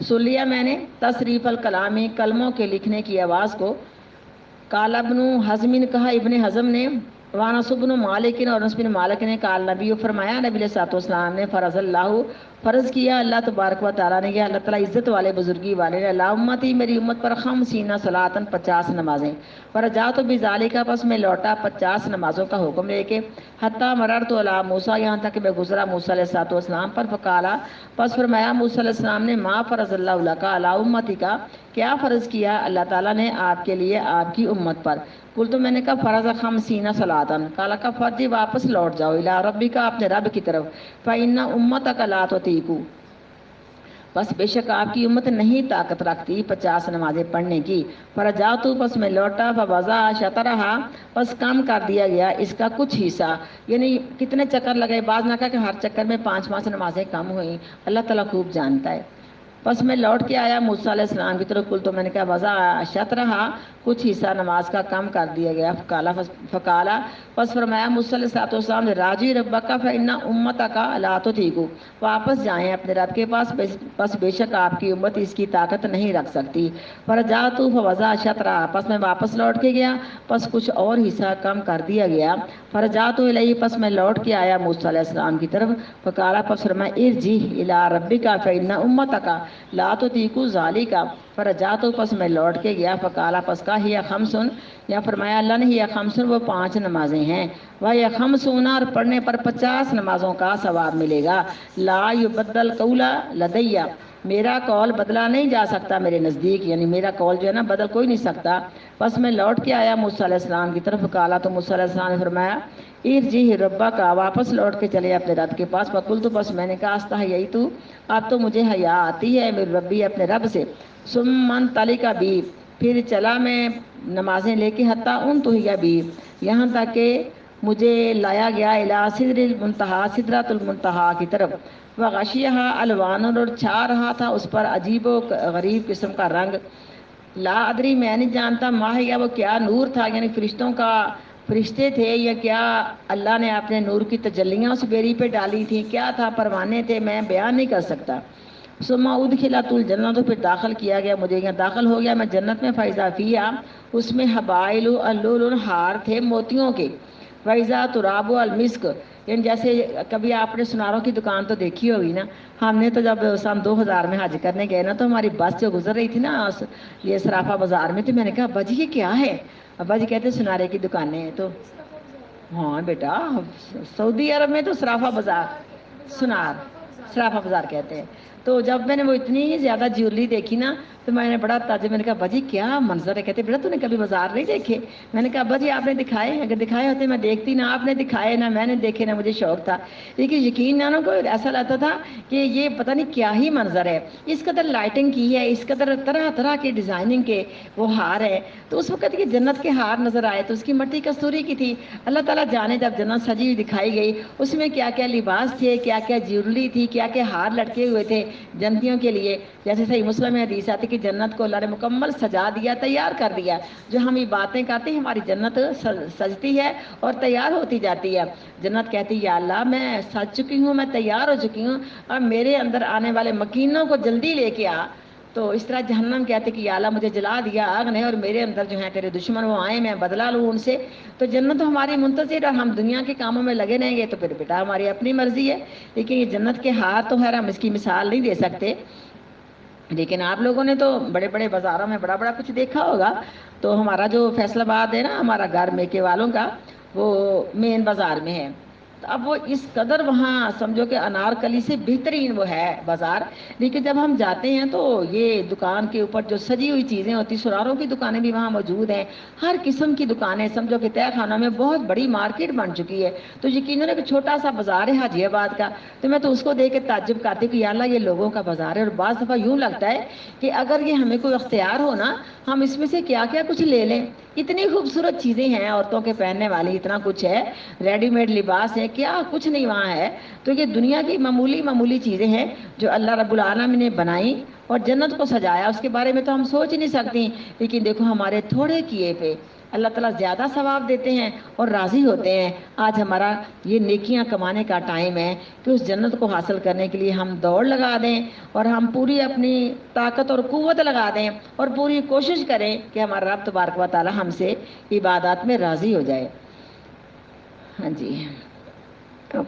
سن لیا میں نے تصریف الکلامی، کلموں کے لکھنے کی آواز کو۔ قال ابن حزم، کہا ابن حزم نے، وانس بن مالک، اور انس بن مالک نے، قال نبی، فرمایا نبی علیہ الصلوۃ والسلام نے، فرض اللہ، فرض کیا اللہ تبارک و تعالیٰ نے، یا اللہ تعالیٰ عزت والے بزرگی والے نے، اللہ امتی، میری امت پر 50 صلاتن، 50 نمازیں، فرجعت بذالک، پس میں لوٹا 50 نمازوں کا حکم لے کے، حتی مررت علی موسیٰ، یہاں تک کہ میں گزرا موسیٰ علیہ الصلوۃ والسلام پر، فقالا، پس فرمایا موسیٰ علیہ السلام نے، ما فرض اللہ لک علی امتک، کیا فرض کیا اللہ تعالیٰ نے آپ کے لیے آپ کی امت پر؟ کل تو میں نے کہا فرض 50 صلاتن، کالا کا فرض، واپس لوٹ جاؤ الی ربک، اپنے رب کی طرف، فإن امتک لا تطیق، بس بے شک آپ کی امت نہیں طاقت رکھتی 50 نمازیں پڑھنے کی، فرجعت، پس میں لوٹا، فوضع شطرہا، پس کم کر دیا گیا اس کا کچھ حصہ، یعنی کتنے چکر لگے، بعض نے کہا کہ ہر چکر میں 5 نمازیں کم ہوئیں، اللہ تعالیٰ خوب جانتا ہے۔ پس میں لوٹ کے آیا موسیٰ علیہ السلام کی طرف، کل تو میں نے کہا وضع شطرہا، کچھ حصہ نماز کا کم کر دیا گیا، فقالا، پس فرمایا موسیٰ علیہ السلام نے، راجی ربک فإن امتک لا تطیق، واپس جائیں اپنے رب کے پاس، پس بے شک آپ کی امت اس کی طاقت نہیں رکھ سکتی، فرجعت فوضع شطرہا، پس میں واپس لوٹ کے گیا، پس کچھ اور حصہ کم کر دیا گیا، فرجعت الیہ، پس میں لوٹ کے آیا موسیٰ علیہ السلام کی طرف، فقالا، پس فرمایا ارجع الی ربک فإن امتک لا تطیق ذالک، فرجعت، پس میں لوٹ کے گیا، فقالا، پس کہا ہی 5، یا فرمایا اللہ نے ہی 5، وہ 5 نمازیں ہیں، وہ 50، اور پڑھنے پر 50 نمازوں کا ثواب ملے گا، لا یبدل قول لدی، میرا قول بدلا نہیں جا سکتا میرے نزدیک، یعنی میرا قول جو ہے نا بدل کوئی نہیں سکتا۔ پس میں لوٹ کے آیا موسیٰ علیہ السلام کی طرف، کالا، تو موسیٰ علیہ السلام نے فرمایا ارجع ربک، واپس لوٹ کے چلے اپنے رب کے پاس، فقلت، بس میں نے کہا استحییت، اب تو مجھے حیا آتی ہے میرے ربی، اپنے رب سے، ثم انطلق بی، پھر چلا میں نمازیں لے کے، حتی انتہی بی، یہاں تک کہ مجھے لایا گیا الی سدر المنتہا، سدرۃ المنتہا کی طرف، وغشیہا الوان، اور چھا رہا تھا اس پر عجیب و غریب قسم کا رنگ، لا ادری، میں نہیں جانتا، ما ہی، وہ کیا نور تھا، یعنی فرشتوں کا فرشتے تھے یا کیا اللہ نے اپنے نور کی تجلیاں اس بیری پہ ڈالی تھی، کیا تھا، پروانے تھے، میں بیان نہیں کر سکتا۔ ثم ادخلت الجنہ، تو پھر داخل کیا گیا مجھے، یہاں داخل ہو گیا میں جنت میں، فاذا فیہا، اس میں حبائل اللؤلؤ، ہار تھے موتیوں کے، فاذا تراب المسک، یعنی جیسے کبھی آپ نے سناروں کی دکان تو دیکھی ہوگی نا، ہم نے تو جب سن 2000 میں حج کرنے گئے نا، تو ہماری بس جو گزر رہی تھی نا یہ صرافہ بازار میں، تو میں نے کہا ابا جی یہ کیا ہے؟ ابا جی کہتے سنارے کی دکانیں ہیں، تو ہاں بیٹا سعودی عرب میں تو صرافہ بازار، سنار، صرافہ بازار کہتے ہیں۔ تو جب میں نے وہ اتنی زیادہ جیولری دیکھی نا، تو میں نے بڑا تعجب، میں نے کہا ابا جی کیا منظر ہے؟ کہتے بیٹا تو نے کبھی بازار نہیں دیکھے؟ میں نے کہا ابا جی آپ نے دکھائے، اگر دکھائے ہوتے میں دیکھتی، نہ آپ نے دکھائے نہ میں نے دیکھے، نہ مجھے شوق تھا، لیکن یقین نہ کو ایسا لگتا تھا کہ یہ پتہ نہیں کیا ہی منظر ہے، اس قدر لائٹنگ کی ہے، اس قدر طرح طرح کے ڈیزائننگ کے وہ ہار ہے۔ تو اس وقت یہ جنت کے ہار نظر آئے تو اس کی مٹی کستوری کی تھی، اللہ تعالیٰ جانے جب جنت سجی ہوئی دکھائی گئی، اس میں کیا کیا لباس تھے، کیا کیا جیولری تھی، کیا کیا ہار لٹکے ہوئے تھے جنتیوں کے لیے، جیسے صحیح مسلم میں حدیث آتی کہ جنت کو اللہ نے مکمل سجا دیا، تیار کر دیا، جو ہم یہ باتیں کرتے ہیں ہماری جنت سجتی ہے اور تیار ہوتی جاتی ہے۔ جنت کہتی یا اللہ میں سج چکی ہوں، میں تیار ہو چکی ہوں، اب میرے اندر آنے والے مکینوں کو جلدی لے کے آ۔ تو اس طرح جہنم کہتے کہ یا اللہ مجھے جلا دیا آگ نے، اور میرے اندر جو ہیں تیرے دشمن وہ آئے، میں بدلا لوں ان سے۔ تو جنت ہماری منتظر، اور ہم دنیا کے کاموں میں لگے رہیں گے تو پھر بیٹا ہماری اپنی مرضی ہے، لیکن یہ جنت کے ہار تو خیر ہم اس کی مثال نہیں دے سکتے، لیکن آپ لوگوں نے تو بڑے بڑے بازاروں میں بڑا بڑا کچھ دیکھا ہوگا۔ تو ہمارا جو فیصل آباد ہے نا، ہمارا گھر میکے والوں کا، وہ مین بازار میں ہے، تو اب وہ اس قدر وہاں سمجھو کہ انارکلی سے بہترین وہ ہے بازار. لیکن جب ہم جاتے ہیں تو یہ دکان کے اوپر جو سجی ہوئی چیزیں ہوتی، سراروں کی دکانیں بھی وہاں موجود ہیں، ہر قسم کی دکانیں، سمجھو کہ تہ خانہ میں بہت بڑی مارکیٹ بن چکی ہے. تو یقیناً ایک چھوٹا سا بازار ہے حاجی آباد کا، تو میں تو اس کو دیکھ کے تعجب کرتی ہوں کہ یا اللہ یہ لوگوں کا بازار ہے. اور بعض دفعہ یوں لگتا ہے کہ اگر یہ ہمیں کوئی اختیار ہو نا، ہم اس میں سے کیا کیا کچھ لے لیں. اتنی خوبصورت چیزیں ہیں عورتوں کے پہننے والی، اتنا کچھ ہے، ریڈی میڈ لباس ہے، کیا کچھ نہیں وہاں ہے. تو یہ دنیا کی معمولی معمولی چیزیں ہیں جو اللہ رب العالمین نے بنائی اور جنت کو سجایا، اس کے بارے میں تو ہم سوچ ہی نہیں سکتی. لیکن دیکھو ہمارے تھوڑے کیے پہ اللہ تعالیٰ زیادہ ثواب دیتے ہیں اور راضی ہوتے ہیں. آج ہمارا یہ نیکیاں کمانے کا ٹائم ہے کہ اس جنت کو حاصل کرنے کے لیے ہم دوڑ لگا دیں اور ہم پوری اپنی طاقت اور قوت لگا دیں اور پوری کوشش کریں کہ ہمارا رب تبارک و تعالیٰ ہم سے عبادات میں راضی ہو جائے. ہاں جی،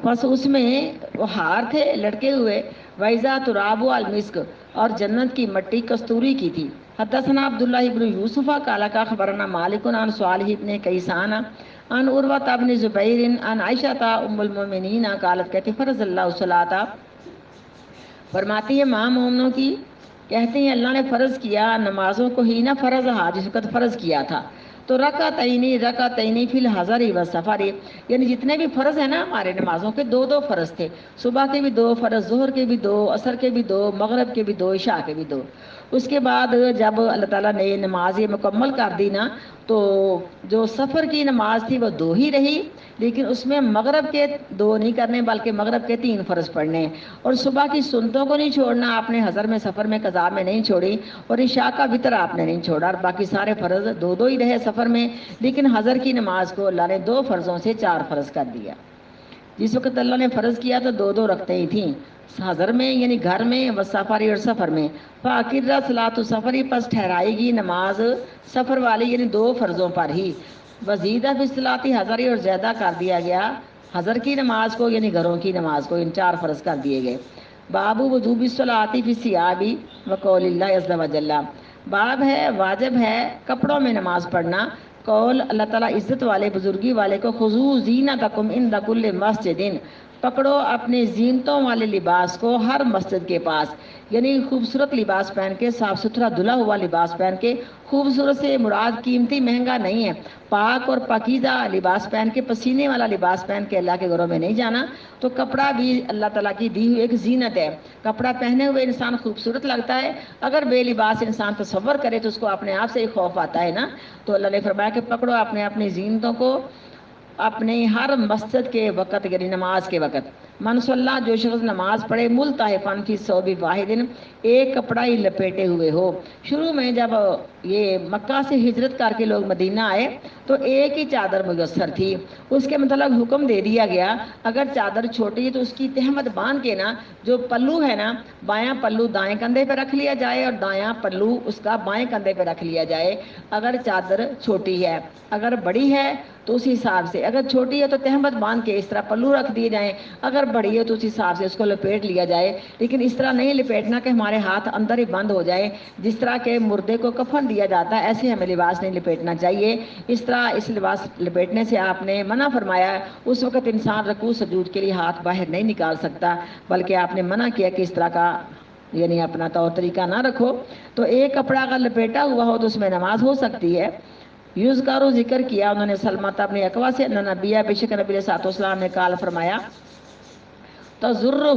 بس اس میں وہ ہار تھے لٹکے ہوئے، ویزا تراب المسک، اور جنت کی مٹی کستوری کی تھی. حدثنا عبداللہ ابن یوسف قال کا خبرنا مالک عن صالح ابن کیسان عن عروہ بن زبیر عن عائشہ ام المؤمنین قالت کہتی فرض اللہ الصلاۃ، فرماتی ہے ماں مومنوں کی، کہتے ہیں اللہ نے فرض کیا نمازوں کو ہی نہ فرض ہا جس وقت فرض کیا تھا. تو رکعتین فی الحضر والسفر، یعنی جتنے بھی فرض ہیں نا ہمارے نمازوں کے، دو دو فرض تھے. صبح کے بھی 2 فرض، ظہر کے بھی 2، عصر کے بھی 2، مغرب کے بھی 2، عشاء کے بھی 2. اس کے بعد جب اللہ تعالیٰ نے نماز یہ مکمل کر دی نا، تو جو سفر کی نماز تھی وہ 2 ہی رہی، لیکن اس میں مغرب کے 2 نہیں کرنے بلکہ مغرب کے 3 فرض پڑھنے. اور صبح کی سنتوں کو نہیں چھوڑنا آپ نے، حضر میں سفر میں قضا میں نہیں چھوڑی، اور عشاء کا وتر آپ نے نہیں چھوڑا، اور باقی سارے فرض 2 ہی رہے سفر میں. لیکن حضر کی نماز کو اللہ نے 2 فرضوں سے 4 فرض کر دیا. جس وقت اللہ نے فرض کیا تو 2 رکھتے ہی تھیں حضر میں، یعنی گھر میں، و سفری اور سفر میں. فاقرہ صلاۃ سفری، پس ٹھہرائے گی نماز سفر والی یعنی 2 فرضوں پر ہی. وزیدہ فی الصلاۃ حضری، اور زیادہ کر دیا گیا حضر کی نماز کو یعنی گھروں کی نماز کو، ان 4 فرض کر دیے گئے. باب وجوب الصلاۃ فی الثیاب وقول اللہ عز وجل، باب ہے واجب ہے کپڑوں میں نماز پڑھنا. قول اللہ تعالیٰ عزت والے بزرگی والے کو، خذوا زینتکم عند کل مسجد، پکڑو اپنے زینتوں والے لباس کو ہر مسجد کے پاس، یعنی خوبصورت لباس پہن کے، صاف ستھرا دھلا ہوا لباس پہن کے. خوبصورت سے مراد قیمتی مہنگا نہیں ہے، پاک اور پاکیزہ لباس پہن کے، پسینے والا لباس پہن کے اللہ کے گھروں میں نہیں جانا. تو کپڑا بھی اللہ تعالیٰ کی دی ہوئی ایک زینت ہے. کپڑا پہنے ہوئے انسان خوبصورت لگتا ہے، اگر بے لباس انسان تصور کرے تو اس کو اپنے آپ سے ہی خوف آتا ہے نا. تو اللہ نے فرمایا کہ پکڑو اپنے زینتوں کو اپنے ہر مسجد کے وقت یعنی نماز کے وقت. من صلی، جو شخص نماز پڑھے ملتحفاً فی ثوب واحد، ایک کپڑا ہی لپیٹے ہوئے ہو. شروع میں جب یہ مکہ سے ہجرت کر کے لوگ مدینہ آئے تو ایک ہی چادر میسر تھی. اس کے مطلب حکم دے دیا گیا اگر چادر چھوٹی ہے تو اس کی تہمت باندھ کے نا، جو پلو ہے نا، بایاں پلو دائیں کندھے پہ رکھ لیا جائے اور دایاں پلو اس کا بائیں کندھے پہ رکھ لیا جائے. اگر چادر چھوٹی ہے، اگر بڑی ہے تو اسی حساب سے، اگر چھوٹی ہے تو تہمت باندھ کے اس طرح پلو رکھ دیے جائیں، اگر بڑی ہے تو اس حساب سے اس کو لپیٹ لیا جائے. لیکن اس طرح نہیں لپیٹنا کہ ہمارے ہاتھ اندر ہی بند ہو جائے. جس طرح کے مردے کو کفن دیا جاتا ہے ایسے ہمیں لباس نہیں لپیٹنا چاہیے. اس طرح اس لباس لپیٹنے سے آپ نے منع فرمایا ہے. اس وقت انسان رکوع سجود کے لیے ہاتھ باہر نہیں نکال سکتا، بلکہ آپ نے منع کیا کہ اس طرح کا یعنی اپنا طور طریقہ نہ رکھو. تو ایک کپڑا اگر لپیٹا ہوا ہو تو اس میں نماز ہو سکتی ہے. یوزکارو ذکر کیا انہوں نے سلمۃ اپنے اقوا سے، نبی بے شک نبی علیہ السلام نے قال فرمایا تزرہ،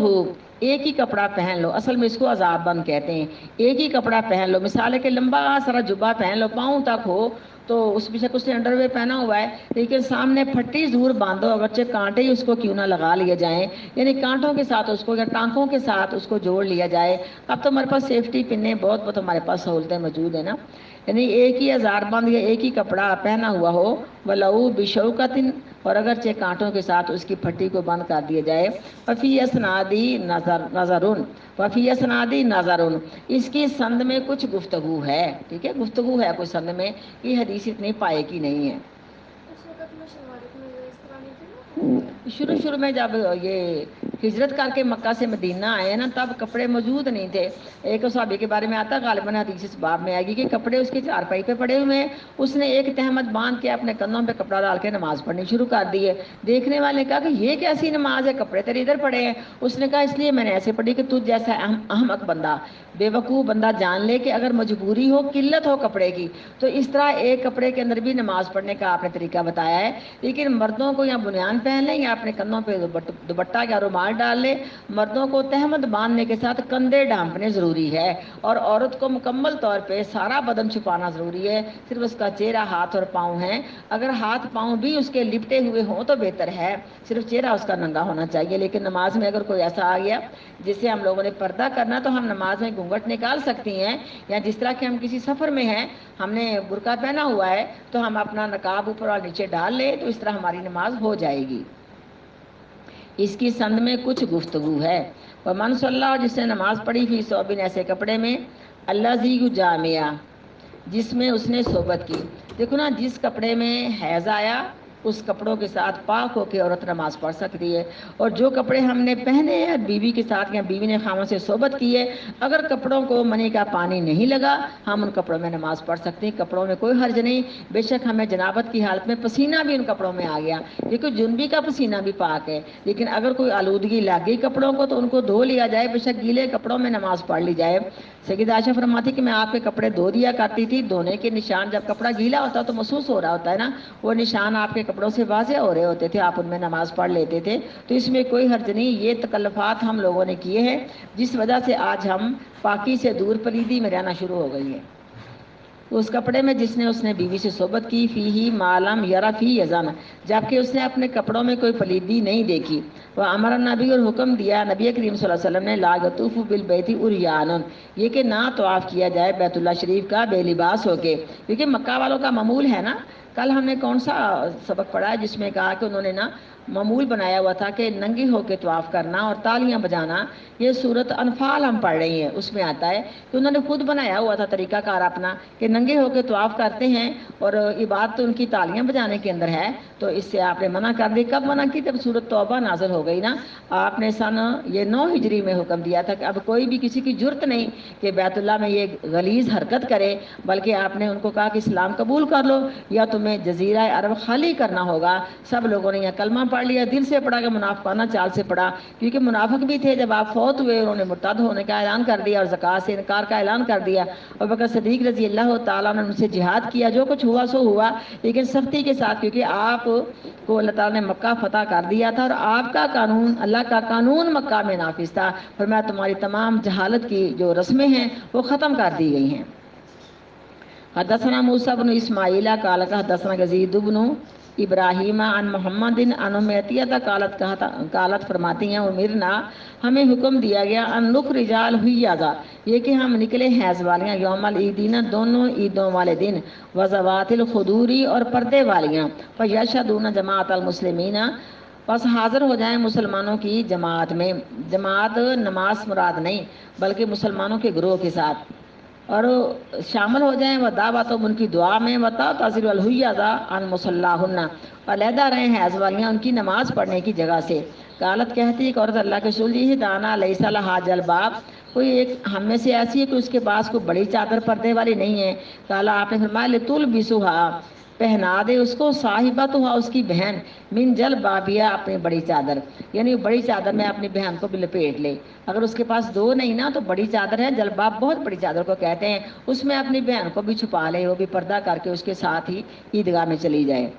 ایک ہی کپڑا پہن لو. اصل میں اس کو عذاب بند کہتے ہیں. ایک ہی کپڑا پہن لو، مثال ہے کہ لمبا سارا جبہ پہن لو پاؤں تک ہو، تو اس میں سے کچھ نے انڈر ویئر پہنا ہوا ہے لیکن سامنے پھٹی ضرور باندھو، اگرچہ کانٹے ہی اس کو کیوں نہ لگا لیے جائیں، یعنی کانٹوں کے ساتھ اس کو یا ٹانکوں کے ساتھ اس کو جوڑ لیا جائے. اب تو ہمارے پاس سیفٹی پنیں بہت ہمارے پاس سہولتیں موجود ہیں نا. یعنی ایک ہی ہزار بند یا ایک ہی کپڑا پہنا ہوا ہو، ولو بشوکۃ، اور اگرچہ کانٹوں کے ساتھ اس کی پھٹی کو بند کر دیا جائے. وفی اسنادی نظرن، وفی اسنادی نظرن، اس کی سند میں کچھ گفتگو ہے. ٹھیک ہے، گفتگو ہے کوئی سند میں، یہ حدیث اتنی پائے کی نہیں ہے. اس وقت میں شلوار قمیض اس طرح نہیں تھی نا؟ شروع میں جب یہ ہجرت کر کے مکہ سے مدینہ آئے نا تب کپڑے موجود نہیں تھے. ایک صحابی کے بارے میں آتا غالباً حدیث اس باب میں آئے گی کہ کپڑے اس کے چارپائی پہ پڑے ہوئے ہیں. اس نے ایک تہمت باندھ کے اپنے کندھوں پہ کپڑا ڈال کے نماز پڑھنی شروع کر دی ہے. دیکھنے والے نے کہا کہ یہ کیسی نماز ہے, کپڑے تیرے ادھر پڑے ہیں. اس نے کہا اس لیے میں نے ایسے پڑھی کہ تجھ جیسا احمق بندہ, بے وقوف بندہ جان لے کہ اگر مجبوری ہو, قلت ہو کپڑے کی, تو اس طرح ایک کپڑے کے اندر بھی نماز پڑھنے کا آپ نے طریقہ بتایا ہے. لیکن مردوں کو یا بنیان پہن لیں یا اپنے کندھوں پہ دوپٹہ یا رومال ڈال لیں. مردوں کو تہمت باندھنے کے ساتھ کندھے ڈھانپنے ضروری ہے, اور عورت کو مکمل طور پہ سارا بدن چھپانا ضروری ہے. صرف اس کا چہرہ, ہاتھ اور پاؤں ہیں. اگر ہاتھ پاؤں بھی اس کے لپٹے ہوئے ہوں تو بہتر ہے, صرف چہرہ اس کا ننگا ہونا چاہیے. لیکن نماز میں اگر کوئی ایسا آ گیا جس سے ہم لوگوں نے پردہ کرنا, تو ہم نماز میں گھونگھٹ نکال سکتی ہیں. یا جس طرح کہ ہم کسی سفر میں ہیں, ہم نے برقع پہنا ہوا ہے, تو ہم اپنا نقاب اوپر اور نیچے ڈال لیں, تو اس طرح ہماری نماز ہو جائے گی. اس کی سند میں کچھ گفتگو ہے. ومن صلی, جس نے نماز پڑھی فی ثوبن, ایسے کپڑے میں, الذی جامعہ, جس میں اس نے صحبت کی. دیکھو نا, جس کپڑے میں حیض آیا اس کپڑوں کے ساتھ پاک ہو کے عورت نماز پڑھ سکتی ہے. اور جو کپڑے ہم نے پہنے ہیں بیوی کے ساتھ, یا بیوی نے خاوند سے صحبت کی ہے, اگر کپڑوں کو منی کا پانی نہیں لگا, ہم ان کپڑوں میں نماز پڑھ سکتے ہیں. کپڑوں میں کوئی حرج نہیں. بے شک ہمیں جنابت کی حالت میں پسینہ بھی ان کپڑوں میں آ گیا, کیونکہ جنبی کا پسینہ بھی پاک ہے. لیکن اگر کوئی آلودگی لگ گئی کپڑوں کو, تو ان کو دھو لیا جائے. بے شک گیلے کپڑوں میں نماز پڑھ لی جائے. سیدہ عائشہ فرماتی کہ میں آپ کے کپڑے دھو دیا کرتی تھی. دھونے کے نشان, جب کپڑا گیلا ہوتا تو محسوس ہو رہا ہوتا ہے نا, وہ نشان آپ کے کپڑوں سے واضح ہو رہے ہوتے تھے, آپ ان میں نماز پڑھ لیتے تھے. تو اس میں کوئی حرج نہیں. یہ تکلفات ہم لوگوں نے کیے ہیں, جس وجہ سے آج ہم پاکی سے دور پلیدی میں رہنا شروع ہو گئی ہے. اس کپڑے میں جس نے اس نے بیوی سے صحبت کی, فی ہی معلوم یرا فی یزن, جبکہ اس نے اپنے کپڑوں میں کوئی پلیدی نہیں دیکھی. وہ امر نبی, اور حکم دیا نبی کریم صلی اللہ علیہ وسلم نے, لا یطوف بالبیت عریان, یہ کہ نہ طواف کیا جائے بیت اللہ شریف کا بے لباس ہو کے. کیونکہ مکہ والوں کا معمول ہے نا, کل ہم نے کون سا سبق پڑھا ہے جس میں کہا کہ انہوں نے نا معمول بنایا ہوا تھا کہ ننگی ہو کے طواف کرنا اور تالیاں بجانا. یہ صورت انفال ہم پڑھ رہی ہیں, اس میں آتا ہے کہ انہوں نے خود بنایا ہوا تھا طریقہ کار اپنا, کہ ننگے ہو کے طواف کرتے ہیں, اور عبادت ان کی تالیاں بجانے کے اندر ہے. تو اس سے آپ نے منع کر دی. کب منع کی؟ جب سورت توبہ نازل ہو گئی نا. آپ نے سن یہ 9 ہجری میں حکم دیا تھا کہ اب کوئی بھی کسی کی جرت نہیں کہ بیت اللہ میں یہ غلیظ حرکت کرے, بلکہ آپ نے ان کو کہا کہ اسلام قبول کر لو, یا تمہیں جزیرہ عرب خالی کرنا ہوگا. سب لوگوں نے یہ کلمہ پڑھ لیا, دل سے پڑھا کہ منافقانہ چال سے پڑھا, کیونکہ منافق بھی تھے. جب آپ فوت ہوئے انہوں نے مرتد ہونے کا اعلان کر دیا اور زکوٰۃ سے انکار کا اعلان کر دیا. اور بکر صدیق رضی اللہ تعالیٰ نے ان سے جہاد کیا. جو کچھ ہوا سو ہوا, لیکن سختی کے ساتھ, کیونکہ آپ کو اللہ تعالیٰ نے مکہ فتح کر دیا تھا, اور آپ کا قانون, اللہ کا قانون مکہ میں نافذ تھا. فرمایا تمہاری تمام جہالت کی جو رسمیں ہیں وہ ختم کر دی گئی ہیں. حدثنا موسیٰ بن اسماعیل قال حدثنا یزید بن ابراہیم عن محمد عن ام عطیہ قالت فرماتی ہیں, امرنا, ہمیں حکم دیا گیا, ان نخرج الحیض, یہ کہ ہم نکلے حیض والیاں, یوم العیدین, دونوں عیدوں والے دن, وذوات الخدوری, اور پردے والیاں, فیشہدون جماعت المسلمین, بس حاضر ہو جائیں مسلمانوں کی جماعت میں. جماعت نماز مراد نہیں, بلکہ مسلمانوں کے گروہ کے ساتھ, اور شامل ہو جائیں. وہ دعوتوں ان کی دعا میں, وتا تاثر الحیض عن مصلاہن, علیحدہ رہیں حیض والیاں ان کی نماز پڑھنے کی جگہ سے. قالت کہتی ہے کہ عورت اللہ کے رسول جی دانا لیس لہا جلباب, کوئی ایک ہم میں سے ایسی ہے کہ اس کے پاس کوئی بڑی چادر پردے والی نہیں ہے. کالا, آپ نے فرمایا, لتلبسھا, پہنا دے اس کو, صاحبہ تو اس کی بہن, من جلبابیہ, اپنی بڑی چادر, یعنی بڑی چادر میں اپنی بہن کو بھی لپیٹ لے. اگر اس کے پاس 2 نہیں نا, تو بڑی چادر ہے, جلباب بہت بڑی چادر کو کہتے ہیں, اس میں اپنی بہن کو بھی چھپا لے, وہ بھی پردہ کر کے اس کے ساتھ ہی عیدگاہ میں چلی جائے.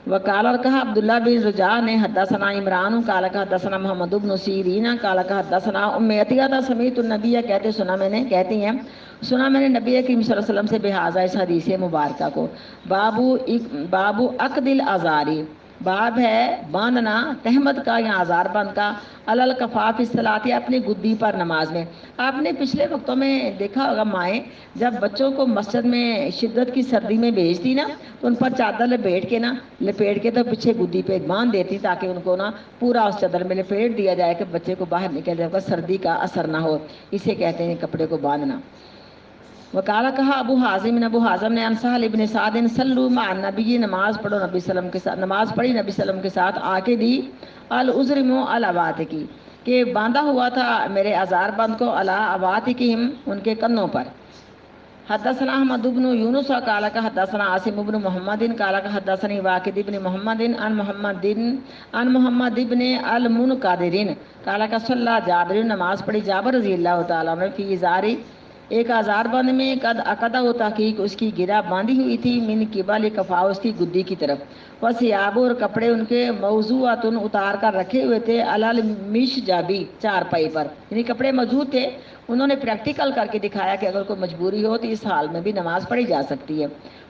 وقال, اور کہا عبداللہ بن رجاء نے, حدثنا عمران قال حدثنا محمد بن سیرین قال حدثنا ام عطیہ سمیعت النبی, کہتے سنا میں نے, کہتی ہیں سنا میں نے نبی کریم صلی اللہ علیہ وسلم سے بہذا اس حدیث مبارکہ کو. بابو عقد الازاری, باب ہے باندھنا تہمت کا یا آزار بند کا, الکفاف الصلاۃ, اپنی گدی پر نماز میں. آپ نے پچھلے وقتوں میں دیکھا ہوگا, مائیں جب بچوں کو مسجد میں شدت کی سردی میں بھیجتی نا, تو ان پر چادر لپیٹ کے تو پیچھے گدی پہ باندھ دیتی, تاکہ ان کو نا پورا اس چادر میں لپیٹ دیا جائے کہ بچے کو باہر نکل جائے گا, سردی کا اثر نہ ہو. اسے کہتے ہیں کپڑے کو باندھنا. وقالا, کہا ابو حازم نے, عن سہل ابن سعد, صلوا مع النبی, نماز پڑھی نبی صلی اللہ علیہ وسلم کے ساتھ, آ کے دی الازرم الابات کی, کہ باندھا ہوا تھا میرے ازار بند کو علی عواتقہم ان کے کنوں پر۔ حدثنا احمد بن یونس قال حدثنا عاصم بن محمد قال حدثني واقد بن محمد عن محمد بن المنقدر قال صلی جابر نماز پڑھی جابر رضی اللہ تعالیٰ عنہ فی ازاری ایک آزار بند میں قد عقدہ و تحقیق اس کی گرہ باندھی ہوئی تھی من قبل کفا اس کی گدی کی طرف، وثیاب اور کپڑے ان کے موضوعاتن اتار کر رکھے ہوئے تھے علل مش جابی چارپائی پر، یعنی کپڑے موجود تھے، انہوں نے پریکٹیکل کر کے دکھایا کہ اگر کوئی مجبوری ہو تو اس حال میں بھی نماز پڑھی جا سکتی ہے۔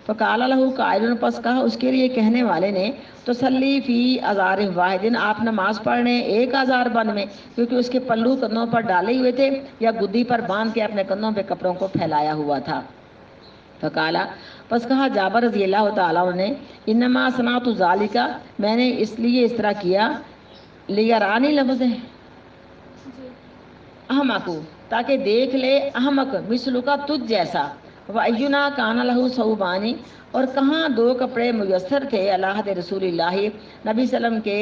فقال لہ قائل پس کہا اس کے لیے کہنے والے نے تصلی فی ازار واحد آپ نماز پڑھ رہے ہیں ایک آزار بند میں، کیونکہ اس کے پلو کندھوں پر ڈالے ہوئے تھے یا گدی پر باندھ کے اپنے کندھوں پہ کپڑوں کو پھیلایا ہوا تھا۔ فقالا پس کہا جابر رضی اللہ تعالیٰ عنہ نے انما صنعت ذالک میں نے اس لیے اس طرح کیا لیرانی لفظ ہے جی احمق تاکہ دیکھ لے احمق مثل کا تجھ جیسا، وَأَيُّنَا كَانَ لَهُ ثَوْبَانِ اور کہاں دو کپڑے میسر تھے اللہ رسول اللہ نبی صلی اللہ علیہ وسلم کے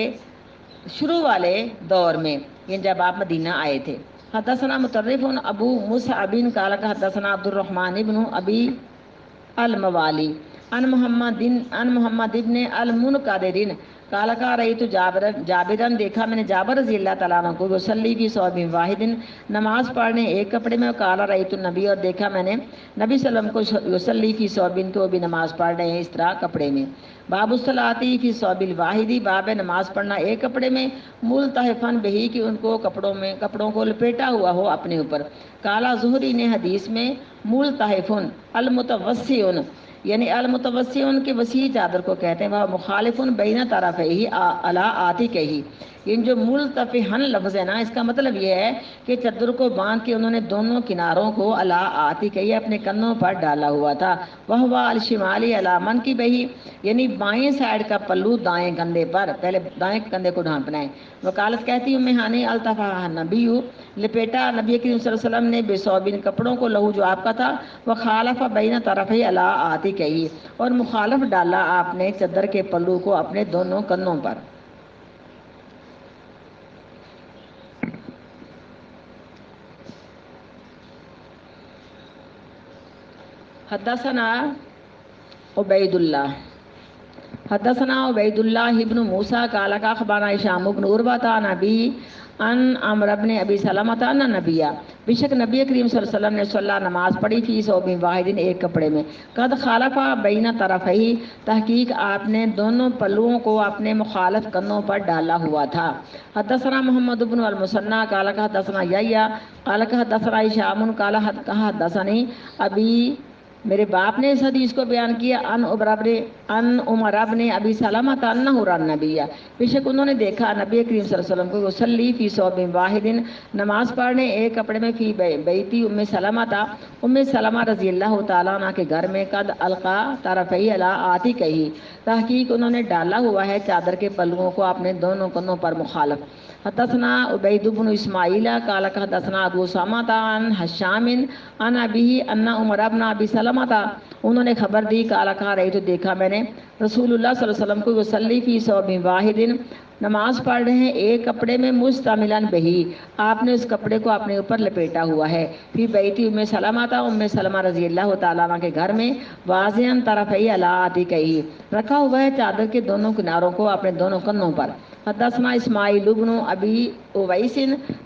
شروع والے دور میں، یعنی جب آپ مدینہ آئے تھے۔ حدثنا مطرف ابو مصعب قال حدثنا عبد الرحمن بن ابی الموالی ان محمد ابن المنقدر قال رأیت جابرن دیکھا میں نے جابر رضی اللہ تعالیٰ عنہ کو یصلی فی ثوب واحد نماز پڑھنے ایک کپڑے میں، قال رأیت النبی اور دیکھا میں نے نبی صلی اللہ علیہ وسلم کو یصلی فی ثوب کو بھی نماز پڑھ رہے ہیں اس طرح کپڑے میں۔ باب الصلاۃ فی ثوب الواحد باب نماز پڑھنا ایک کپڑے میں ملتحفن بہی کہ ان کو کپڑوں کو لپیٹا ہوا ہو اپنے اوپر۔ قال زہری نے حدیث میں ملتحفن المتوسعن یعنی المتوسعن کے وسیع چادر کو کہتے ہیں، وہ مخالفن بین طرفیہ علی عاتقیہ، ان جو ملتفحن لفظ ہے نا اس کا مطلب یہ ہے کہ چادر کو باندھ کے انہوں نے دونوں کناروں کو علی عاتقیہ اپنے کندھوں پر ڈالا ہوا تھا، وہو الشمالی علی منکبیہ یعنی بائیں سائڈ کا پلو دائیں کندھے پر، پہلے دائیں کندھے کو ڈھانپنا ہے۔ وکالت کہتی ام ہانی التفا نبی لپیٹا نبی کریم صلی اللہ علیہ وسلم نے بے صوبین کپڑوں کو لہو جو آپ کا تھا، وخالف بین طرفی علی عاتقیہ اور مخالف ڈالا آپ نے چادر کے پلو کو اپنے دونوں کندھوں پر۔ حدثنا عبید اللہ ابن موسیٰ قال اخبرنا ہشام بن عروہ عن ابی ان عمرو بن ابی سلمۃ ان نبی بے شک نبی کریم صلی اللہ علیہ وسلم نے صلی نماز پڑھی فی ثوب واحد ایک کپڑے میں، قد خالف بین طرفیہ تحقیق آپ نے دونوں پلوؤں کو اپنے مخالف کندھوں پر ڈالا ہوا تھا۔ حدثنا محمد بن المثنى قال حدثنا یحییٰ قال حدثنا ہشام قال حدثنی ابی میرے باپ نے اس حدیث کو بیان کیا ان عمر بن ابی سلمۃ انہ رأى النبی بے شک انہوں نے دیکھا نبی کریم صلی اللہ علیہ وسلم کو یصلی فی ثوب واحد نماز پڑھنے ایک کپڑے میں فی بیتی ام سلمہ رضی اللہ تعالیٰ عنہ کے گھر میں، قد القا طرفی علی عاتقیہ تحقیق انہوں نے ڈالا ہوا ہے چادر کے پلوؤں کو اپنے دونوں کندھوں پر مخالف۔ حدثنا عبید بن اسماعیل قال حدثنا ابو اسامہ عن ہشام عن ابیہ ان عمر بن ابی سلمۃ انہوں نے خبر دی قال کہا رہی تو دیکھا میں نے رسول اللہ صلی اللہ علیہ وسلم کو یصلی فی ثوب واحد نماز پڑھ رہے ہیں ایک کپڑے میں مستعملن بہی آپ نے اس کپڑے کو اپنے اوپر لپیٹا ہوا ہے، فی بیتی ام سلمہ رضی اللہ تعالیٰ عنہ کے گھر میں، واضحاً طرفی علی عاتقیہ رکھا ہوا ہے چادر کے دونوں کناروں کو اپنے دونوں کندھوں پر۔ حدثنا اسماعیل بن ابی اویس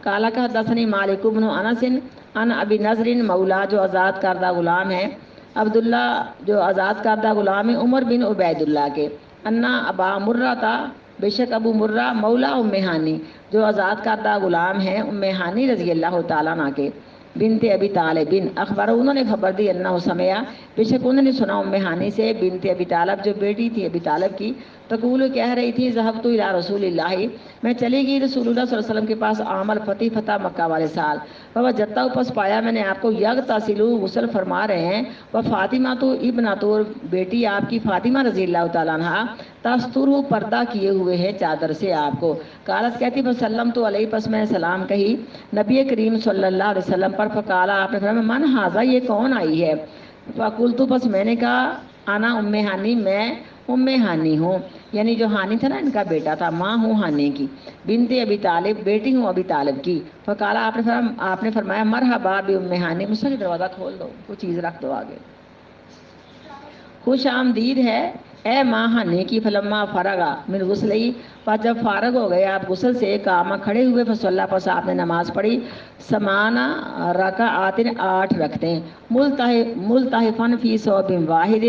قال حدثنی مالک بن انس عن ابی نضر مولا جو آزاد کردہ غلام ہے، عبداللہ جو آزاد کردہ غلام ہے عمر بن عبید اللہ کے، انا ابا مرہ تھا بے شک ابو مرہ مولا ام ہانی جو آزاد کردہ غلام ہیں ام ہانی رضی اللہ تعالیٰ عنہ کے، بنت ابی طالب اخبار انہوں نے خبر دی انہ سمعا بے شک انہوں نے سنا ام ہانی سے بنت ابی طالب جو بیٹی تھی ابی طالب کی، تقول کہہ رہی تھی ذهبت الى رسول اللہ میں چلی گئی رسول اللہ صلی اللہ علیہ وسلم کے پاس عامل فتح مکہ والے سال، فوجدتہ پس پایا میں نے آپ کو یغتسل غسل فرما رہے ہیں، وہ فاطمہ تو ابنۃ بیٹی آپ کی فاطمہ رضی اللہ تعالیٰ عنہ تستر پردہ کیے ہوئے ہیں چادر سے آپ کو، قالت کہتی فسلم تو علیہ پس میں نے سلام کہی نبی کریم صلی اللہ علیہ وسلم پر، فقالا آپ نے فرمایا من ھذا یہ کون آئی ہے، فقلت پس میں نے کہا انا ام ہانی میں ام ہانی ہوں، یعنی جو ہانی تھا نا ان کا بیٹا تھا، ماں ہوں ہانی کی، بنت ابی طالب، بیٹی ہوں ابی طالب کی۔ فقال آپ نے فرمایا مرحبا بام ہانی، مجھ سے دروازہ کھول دو، کوئی چیز رکھ دو آگے، خوش آمدید ہے اے ماں ہانی کی۔ فلما فرغا من غسلی، پس جب فارغ ہو گئے آپ غسل سے، کاما کھڑے ہوئے، فصلی، پس آپ نے نماز پڑھی، سمانا رکعات 8 رکھتے، ملتحفن فی ثوب واحد،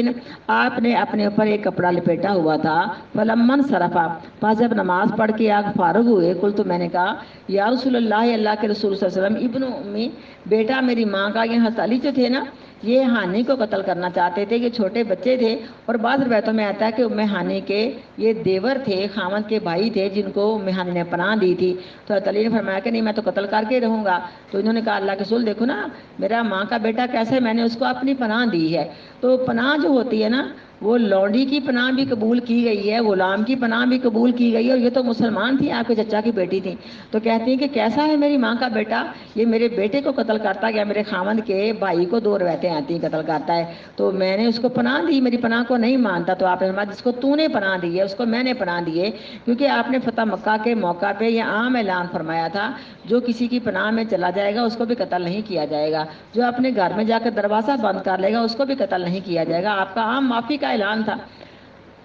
آپ نے اپنے اوپر ایک کپڑا لپیٹا ہوا تھا۔ فلمن صرفا، پس جب نماز پڑھ کے آپ فارغ ہوئے، قلت، میں نے کہا یا رسول اللہ، اللہ کے رسول صلی اللہ علیہ وسلم، ابن امی، بیٹا میری ماں کا، یہ حضرت علی جو تھے نا، یہ ہانی کو قتل کرنا چاہتے تھے، یہ چھوٹے بچے تھے، اور بعض روایتوں میں آتا ہے کہ ام ہانی کے یہ دیور تھے، خاوند کے بھائی تھے، جن کو ام ہانی نے پناہ دی تھی۔ تو حضرت علی نے فرمایا کہ نہیں، میں تو قتل کر کے رہوں گا۔ تو انہوں نے کہا اللہ کے رسول دیکھو نا، میرا ماں کا بیٹا کیسے، میں نے اس کو اپنی پناہ دی ہے۔ تو پناہ جو ہوتی ہے نا، وہ لونڈی کی پناہ بھی قبول کی گئی ہے، غلام کی پناہ بھی قبول کی گئی ہے، اور یہ تو مسلمان تھی، آپ کے چچا کی بیٹی تھی۔ تو کہتی ہیں کہ کیسا ہے میری ماں کا بیٹا، یہ میرے بیٹے کو قتل کرتا گیا، میرے خاوند کے بھائی کو، 2 روایتیں آتی ہیں قتل کرتا ہے، تو میں نے اس کو پناہ دی، میری پناہ کو نہیں مانتا۔ تو آپ نے فرمایا جس کو تو نے پناہ دی ہے اس کو میں نے پناہ دی ہے، کیونکہ آپ نے فتح مکہ کے موقع پہ یہ عام اعلان فرمایا تھا، جو کسی کی پناہ میں چلا جائے گا اس کو بھی قتل نہیں کیا جائے گا، جو اپنے گھر میں جا کر دروازہ بند کر لے گا اس کو بھی قتل نہیں کیا جائے گا۔ آپ کا عام معافی کا اعلان تھا۔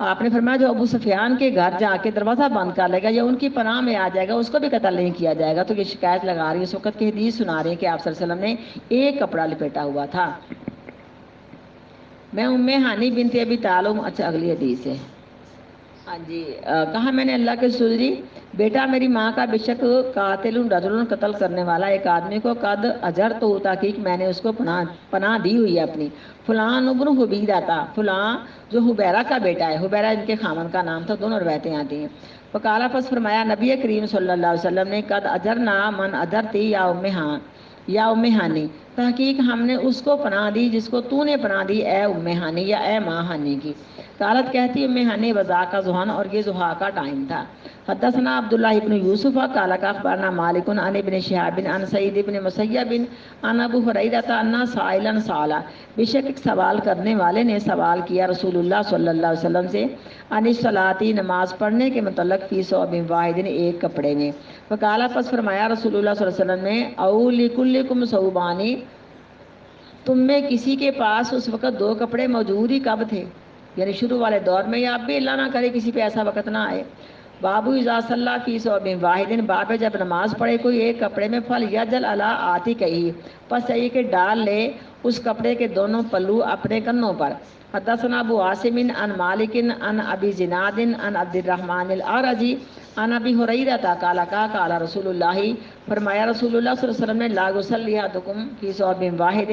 آپ نے فرمایا جو ابو سفیان کے گھر جا کے دروازہ بند کر لے گا یا ان کی پناہ میں آ جائے گا اس کو بھی قتل نہیں کیا جائے گا۔ تو یہ شکایت لگا رہی ہے، اس وقت کی حدیث سنا رہی ہے کہ آپ صلی اللہ علیہ وسلم نے ایک کپڑا لپیٹا ہوا تھا۔ میں ام ہانی بنت ابی طالب، اچھا اگلی حدیث ہے، ہاں جی، کہا میں نے اللہ کے رسول جی، بیٹا میری ماں کا بے شک قاتل رجل، قتل کرنے والا ایک آدمی کو، قد اجر تو تحقیق میں نے اس کو پناہ دی ہوئی ہے اپنی، فلان ابن حبیرہ تھا، فلاں جو حبیرہ کا بیٹا ہے، حبیرہ ان کے خامن کا نام تھا، دونوں روایتیں آتی ہیں۔ فقالا، پس فرمایا نبی کریم صلی اللہ علیہ وسلم نے، قد اجرنا من اجرتی یا ام ہانی، تحقیق ہم نے اس کو پناہ دی جس کو تو نے پناہ دی اے ام ہانی یا اے ماں ہانی کی۔ قالت، کہتی ام ہانی وضا کا ضحا، اور یہ ضحا کا ٹائم تھا۔ حدثنا عبداللہ ابن یوسف قال اخبرنا مالک عن ابن شہاب عن سعید ابن مسیب عن ابو ہریرہ ان سائلا سال، بے شک ایک سوال کرنے والے نے سوال کیا رسول اللہ صلی اللہ علیہ وسلم سے، عن الصلاۃ، نماز پڑھنے کے متعلق، فی ثوب واحد، ایک کپڑے میں۔ فقال، پس فرمایا رسول اللہ صلی اللہ علیہ وسلم نے، او لکلکم ثوبان، تم میں کسی کے پاس اس وقت 2 کپڑے موجود ہی کب تھے، یعنی شروع والے دور میں، یا اب بھی اللہ نہ کرے کسی پہ ایسا وقت نہ آئے۔ بابو اذا صلی فی ثوب واحد، باب جب نماز پڑھے کوئی ایک کپڑے میں، فلیجعل علی عاتقیہ، پس چاہیے کہ ڈال لے اس کپڑے کے دونوں پلو اپنے کندھوں پر۔ حدثنا ابو عاصم عن مالک عن ابی زناد عن عبد الرحمن الاعرج عن ابی ہریرہ قال قال رسول اللہ، فرمایا رسول اللہ صلی اللہ علیہ وسلم نے، لا یصلی احدکم فی ثوب واحد،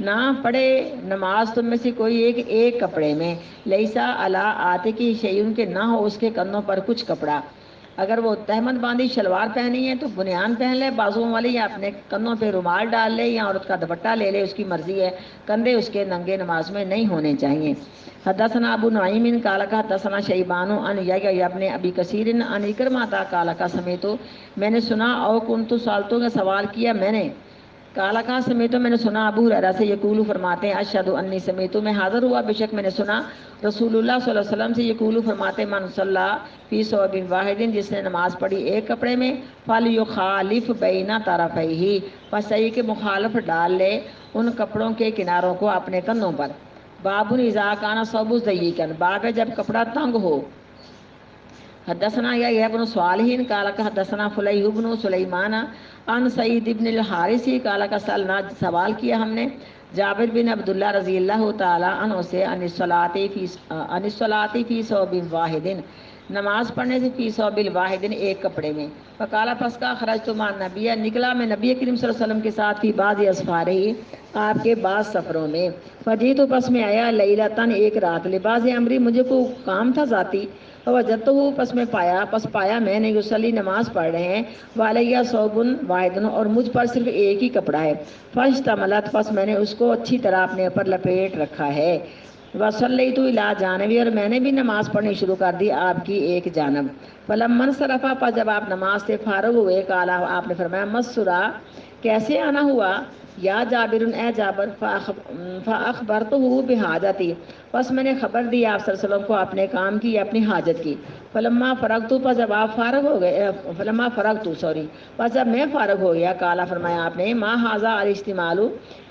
نہ پڑھے نماز تم میں سے کوئی ایک کپڑے میں، لیسا علی عاتقہ شیء، کہ نہ ہو اس کے کندھوں پر کچھ کپڑا۔ اگر وہ تہمت باندھی شلوار پہنی ہے تو بنیان پہن لے بازوؤں والی، یا اپنے کندھوں پہ رومال ڈال لے، یا عورت کا دوپٹہ لے لے، اس کی مرضی ہے، کندھے اس کے ننگے نماز میں نہیں ہونے چاہیے۔ حدثنا ابو نعیم قال حدثنا شیبان عن یحیی بن ابی کثیر عن اکرمہ قال سمعت، میں نے سنا، او کنت سالتوں کا سوال کیا میں نے، قال سمعت، میں نے سنا، ابو ہریرہ سے یقول فرماتے ہیں، اشہد انی سمعت، میں حاضر ہوا بے شک میں نے سنا، رسول اللہ صلی اللہ علیہ وسلم سے یقول فرماتے، من صلی فی ثوب واحد، جس نے نماز پڑھی ایک کپڑے میں، فلیخالف بین طرفیہ، پس چاہیے کہ مخالف ڈال لے ان کپڑوں کے کناروں کو اپنے کندھوں پر۔ باب اذا کان ثوب ضیقا، باب ہے جب کپڑا تنگ ہو۔ حدثنا یحیی بن صالح قال حدثنا فلیح بن سلیمان عن سعید بن الحارث قال سألنا، سوال کیا ہم نے جابر بن عبداللہ رضی اللہ تعالی عنہ سے، عن الصلاۃ فی ثوب واحد، نماز پڑھنے سے، فی ثوب واحد، ایک کپڑے میں۔ فقال، پس کا خرجت مع النبی، نکلا میں نبی کریم صلی اللہ علیہ وسلم کے ساتھ، فی بعض اسفارہ، آپ کے بعض سفروں میں، فجیت، پس میں آیا، لیلتن، ایک رات، لباس امری، مجھے کو کام تھا ذاتی، فوجدتہ، پس میں پایا میں نے، یصلی، نماز پڑھ رہے ہیں، وعلیہ ثوب واحد، اور مجھ پر صرف ایک ہی کپڑا ہے، فاشتملت، پس میں نے اس کو اچھی طرح اپنے اوپر لپیٹ رکھا ہے، وصلیت الی جانبی، اور میں نے بھی نماز پڑھنی شروع کر دی آپ کی ایک جانب، فلما انصرف، پس جب آپ نماز سے فارغ ہوئے، قال، آپ نے فرمایا، مسرا، کیسے آنا ہوا، یا جابر اے جابر فاخبرتہ بحاجتی، بس میں نے خبر دی آپ صلی اللہ علیہ وسلم کو اپنے کام کی، اپنی حاجت کی. فلما فرغت، پس جب آپ فارغ ہو گئے، فلما فرغت سوری، پس جب میں فارغ ہو گیا، کالا فرمایا آپ نے، ما ھذا الاستعمال،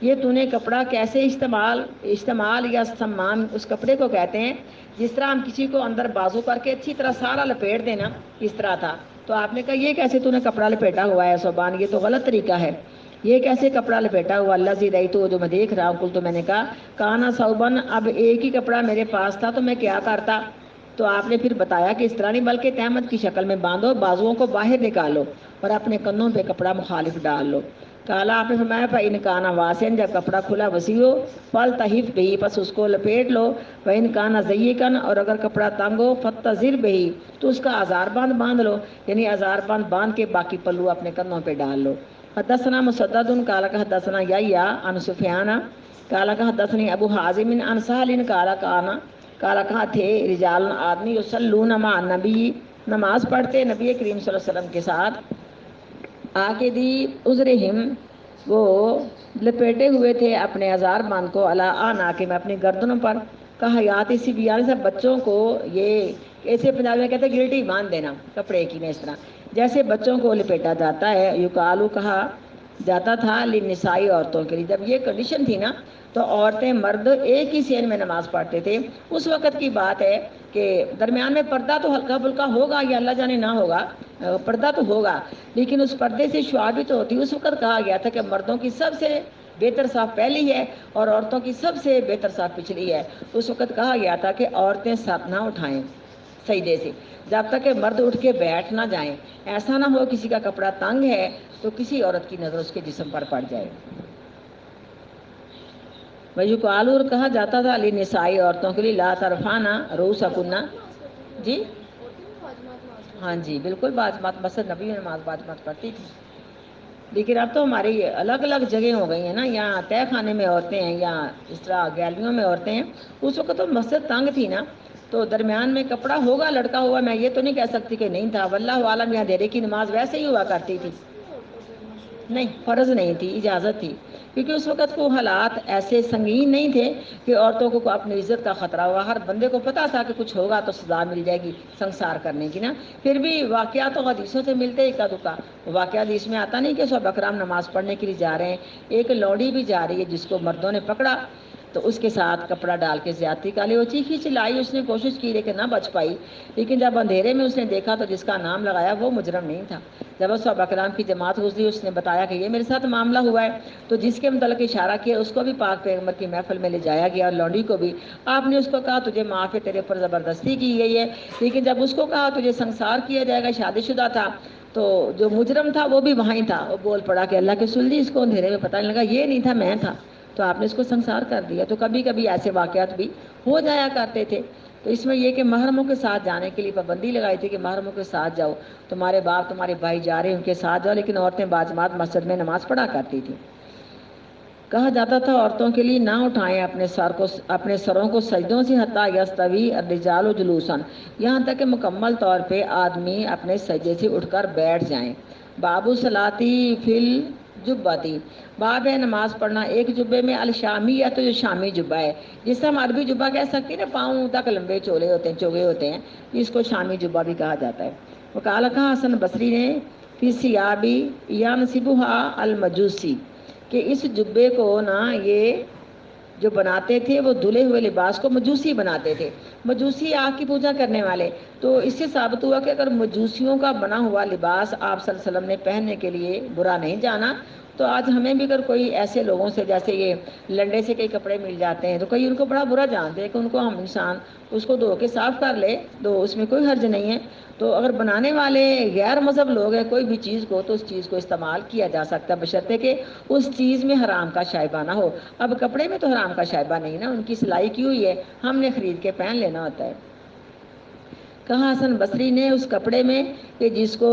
یہ تو نے کپڑا کیسے استعمال یا سمان اس کپڑے کو کہتے ہیں جس طرح ہم کسی کو اندر بازو کر کے اچھی طرح سارا لپیٹ دینا، اس طرح تھا. تو آپ نے کہا یہ کیسے تو نے کپڑا لپیٹا ہوا ہے صوبان، یہ تو غلط طریقہ ہے، یہ کیسے کپڑا لپیٹا ہوا. اللہ زی رہی تو جو میں دیکھ رہا ہوں، کل تو میں نے کہا کانا صوبن، اب ایک ہی کپڑا میرے پاس تھا تو میں کیا کرتا. تو آپ نے پھر بتایا کہ اس طرح نہیں بلکہ تہمت کی شکل میں باندھو، بازوؤں کو باہر نکالو اور اپنے کنوں پہ کپڑا مخالف ڈال لو. کالا آپ نے فرمایا فَإِنْ كَانَ وَاسِعًا، جب کپڑا کھلا وسیع ہو، فَالْتَحِفْ بِهِ، پس اس کو لپیٹ لو. وَإِنْ كَانَ ضَيِّقًا، اور اگر کپڑا تنگ ہو، فَاتَّزِرْ بِهِ، تو اس کا آزار باندھ لو، یعنی آزار باندھ کے باقی پلو اپنے کنوں پہ ڈال لو. حدثنا مسدد قال حدثنا یحییٰ عن سفیان قال حدثني ابو حازم عن سہل قال کہا تھے رجال آدمی یصلون مع النبی، نماز پڑھتے نبی کریم صلی اللہ علیہ وسلم کے ساتھ. عاقدی عذرہم، وہ لپیٹے ہوئے تھے اپنے ازار باندھ کو، علی اعناقہم، اپنی گردنوں پر. کحیاۃ صبیان، سب بچوں کو، یہ ایسے پنجابی میں کہتے ہیں گلٹی باندھ دینا کپڑے کی، میں اس طرح جیسے بچوں کو لپیٹا جاتا ہے. یقالو، کہا جاتا تھا، للنسائی، عورتوں کے لیے. جب یہ کنڈیشن تھی نا تو عورتیں مرد ایک ہی سین میں نماز پڑھتے تھے. اس وقت کی بات ہے کہ درمیان میں پردہ تو ہلکا پھلکا ہوگا یا اللہ جانے نہ ہوگا، پردہ تو ہوگا، لیکن اس پردے سے شعاع بھی تو ہوتی. اس وقت کہا گیا تھا کہ مردوں کی سب سے بہتر صاف پہلی ہے اور عورتوں کی سب سے بہتر صاف پچھلی ہے. اس وقت کہا گیا تھا کہ عورتیں ساتھ نہ اٹھائیں سجدے سے جب تک کہ مرد اٹھ کے بیٹھ نہ جائیں. ایسا نہ ہو کسی کا کپڑا تنگ ہے تو کسی عورت کی نظر اس کے جسم پر پڑ جائے. وَيُقَالُ، اور کہا جاتا تھا، للنسائی، عورتوں کے لیے، لا ترفعن رؤوسکن، جی ہاں جی بالکل، باجمات مسجد نبی میں نماز باجمات پڑھتی تھی. لیکن اب تو ہماری الگ الگ جگہ ہو گئی ہیں نا، یہاں تہہ خانے میں عورتیں ہیں یا اس طرح گیلریوں میں عورتیں ہیں. اس وقت تو مسجد تنگ تھی نا، تو درمیان میں کپڑا ہوگا لڑکا ہوا، میں یہ تو نہیں کہہ سکتی کہ نہیں تھا. واللہ عالم، یہاں دیرے کی نماز ویسے ہی ہوا کرتی تھی. نہیں، فرض نہیں تھی، اجازت تھی، کیونکہ اس وقت کو حالات ایسے سنگین نہیں تھے کہ عورتوں کو اپنی عزت کا خطرہ ہوا. ہر بندے کو پتا تھا کہ کچھ ہوگا تو سزا مل جائے گی سنسار کرنے کی نا. پھر بھی واقعات تو حدیثوں سے ملتے ہی کا دکا. واقعہ حدیث میں آتا نہیں کہ صحابہ اکرام نماز پڑھنے کے لیے جا رہے ہیں، ایک لوڈی بھی جا رہی ہے جس کو مردوں نے پکڑا تو اس کے ساتھ کپڑا ڈال کے زیادتی کا لی. وہ چیخی چلائی، اس نے کوشش کی لیکن نہ بچ پائی. لیکن جب اندھیرے میں اس نے دیکھا تو جس کا نام لگایا وہ مجرم نہیں تھا. جب اس صحابہ کرام کی جماعت گزری، اس نے بتایا کہ یہ میرے ساتھ معاملہ ہوا ہے، تو جس کے متعلق اشارہ کیا اس کو بھی پاک پیغمبر کی محفل میں لے جایا گیا اور لونڈی کو بھی. آپ نے اس کو کہا تجھے معاف ہے، تیرے پر زبردستی کی گئی ہے. لیکن جب اس کو کہا تجھے سنسار کیا جائے گا، شادی شدہ تھا، تو جو مجرم تھا وہ بھی وہاں ہی تھا. وہ بول پڑا کہ اللہ کے رسول جی، اس کو اندھیرے میں پتہ نہیں لگا، یہ نہیں تھا میں تھا. تو آپ نے اس کو سنسار کر دیا. تو کبھی کبھی ایسے واقعات بھی ہو جایا کرتے تھے. تو اس میں یہ کہ محرموں کے ساتھ جانے کے لیے پابندی لگائی تھی کہ محرموں کے ساتھ جاؤ، تمہارے باپ تمہارے بھائی جا رہے ہیں ان کے ساتھ جاؤ. لیکن عورتیں باجماعت مسجد میں نماز پڑھا کرتی تھیں. کہا جاتا تھا عورتوں کے لیے نہ اٹھائیں اپنے سروں کو سجدوں سے، حتی یستوی الرجال جلوسا، یہاں تک کہ مکمل طور پہ آدمی اپنے سجدے سے اٹھ کر بیٹھ جائیں. بابو صلاتی فی الجبتی، باب ہے نماز پڑھنا ایک جبے میں. الشامی، یا تو جو شامی جبہ ہے جس سے ہم عربی جبہ کہہ سکتے ہیں نا، پاؤں تک لمبے چوڑے ہوتے ہیں، اس کو شامی جبہ بھی کہا جاتا ہے. وقال کہا حسن بصری نے، فی ثیابی ینصبها المجوسی، کہ اس جبے کو نا یہ جو بناتے تھے وہ دھلے ہوئے لباس کو مجوسی بناتے تھے. مجوسی آگ کی پوجا کرنے والے. تو اس سے ثابت ہوا کہ اگر مجوسیوں کا بنا ہوا لباس آپ صلی اللہ علیہ وسلم نے پہننے کے لیے برا نہیں جانا، تو آج ہمیں بھی اگر کوئی ایسے لوگوں سے، جیسے یہ لنڈے سے کئی کپڑے مل جاتے ہیں تو کئی ان کو بڑا برا جانتے ہیں کہ ان کو ہم انسان اس کو دھو کے صاف کر لے تو اس میں کوئی حرج نہیں ہے. تو اگر بنانے والے غیر مذہب لوگ ہیں کوئی بھی چیز کو، تو اس چیز کو استعمال کیا جا سکتا ہے بشرطے کہ اس چیز میں حرام کا شائبہ نہ ہو. اب کپڑے میں تو حرام کا شائبہ نہیں نا، ان کی سلائی کی ہوئی ہے، ہم نے خرید کے پہن لینا ہوتا ہے. کہا حسن بصری نے اس کپڑے میں کہ جس کو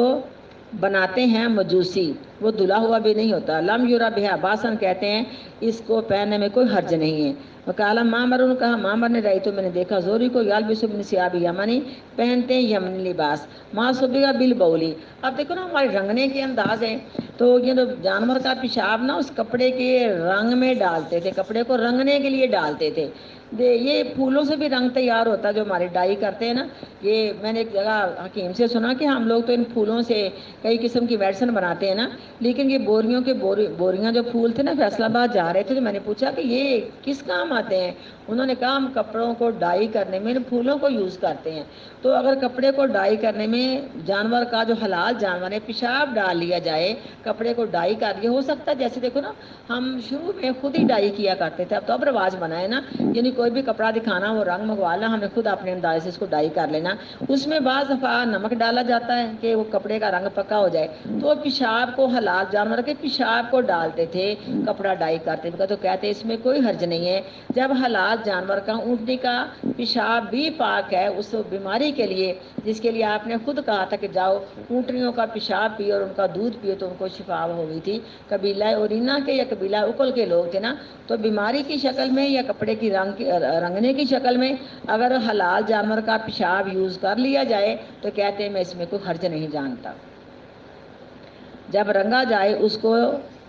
بناتے ہیں مجوسی، وہ دھلا ہوا بھی نہیں ہوتا. لم یورا بہا باسن کہتے ہیں اس کو پہننے میں کوئی حرج نہیں ہے. وکالا مامر نے کہا مامر نے رہی تو میں نے دیکھا زوری کو یال بسب بن سیاب یمنی پہنتے ہیں یمنی لباس ماں صبح بل بولی. اب دیکھو نا ہمارے رنگنے کے انداز ہیں تو یہ جو جانور کا پیشاب نا اس کپڑے کے رنگ میں ڈالتے تھے, کپڑے کو رنگنے کے لیے ڈالتے تھے. یہ پھولوں سے بھی رنگ تیار ہوتا ہے جو ہمارے ڈائی کرتے ہیں نا. یہ میں نے ایک جگہ حکیم سے سنا کہ ہم لوگ تو ان پھولوں سے کئی قسم کی میڈیسن بناتے ہیں نا, لیکن یہ بوریوں کے بوریاں جو پھول تھے نا فیصل آباد جا رہے تھے تو میں نے پوچھا کہ یہ کس کام آتے ہیں. انہوں نے کہا ہم کپڑوں کو ڈائی کرنے میں ان پھولوں کو یوز کرتے ہیں. تو اگر کپڑے کو ڈائی کرنے میں جانور کا جو حلال جانور ہے پیشاب ڈال لیا جائے, کپڑے کو ڈائی کر لیا, ہو سکتا ہے جیسے دیکھو نا ہم شروع میں خود ہی ڈائی کیا کرتے تھے, اب رواج بنا ہے نا, یعنی کوئی بھی کپڑا دکھانا وہ رنگ منگوانا ہمیں خود اپنے انداز سے اس کو ڈائی کر لینا. اس میں بعض دفعہ نمک ڈالا جاتا ہے کہ وہ کپڑے کا رنگ پکا ہو جائے. تو پیشاب کو حلال جانور کے پیشاب کو ڈالتے تھے کپڑا ڈائی کرتے تھے, تو کہتے اس میں کوئی حرج نہیں ہے. جب حلال جانور کا اونٹنی کا پیشاب بھی پاک ہے اس بیماری کے لیے جس کے لیے آپ نے خود کہا تھا کہ جاؤ اونٹنیوں کا پیشاب پیو اور ان کا دودھ پیو تو ان کو شفا ہو گئی تھی. قبیلہ اورینا کے یا قبیلہ اکل کے لوگ تھے نا, تو بیماری کی شکل میں یا کپڑے کی رنگنے کی شکل میں اگر حلال جانور کا پیشاب یوز کر لیا جائے تو کہتے ہیں میں اس میں کوئی حرج نہیں جانتا. جب رنگا جائے اس کو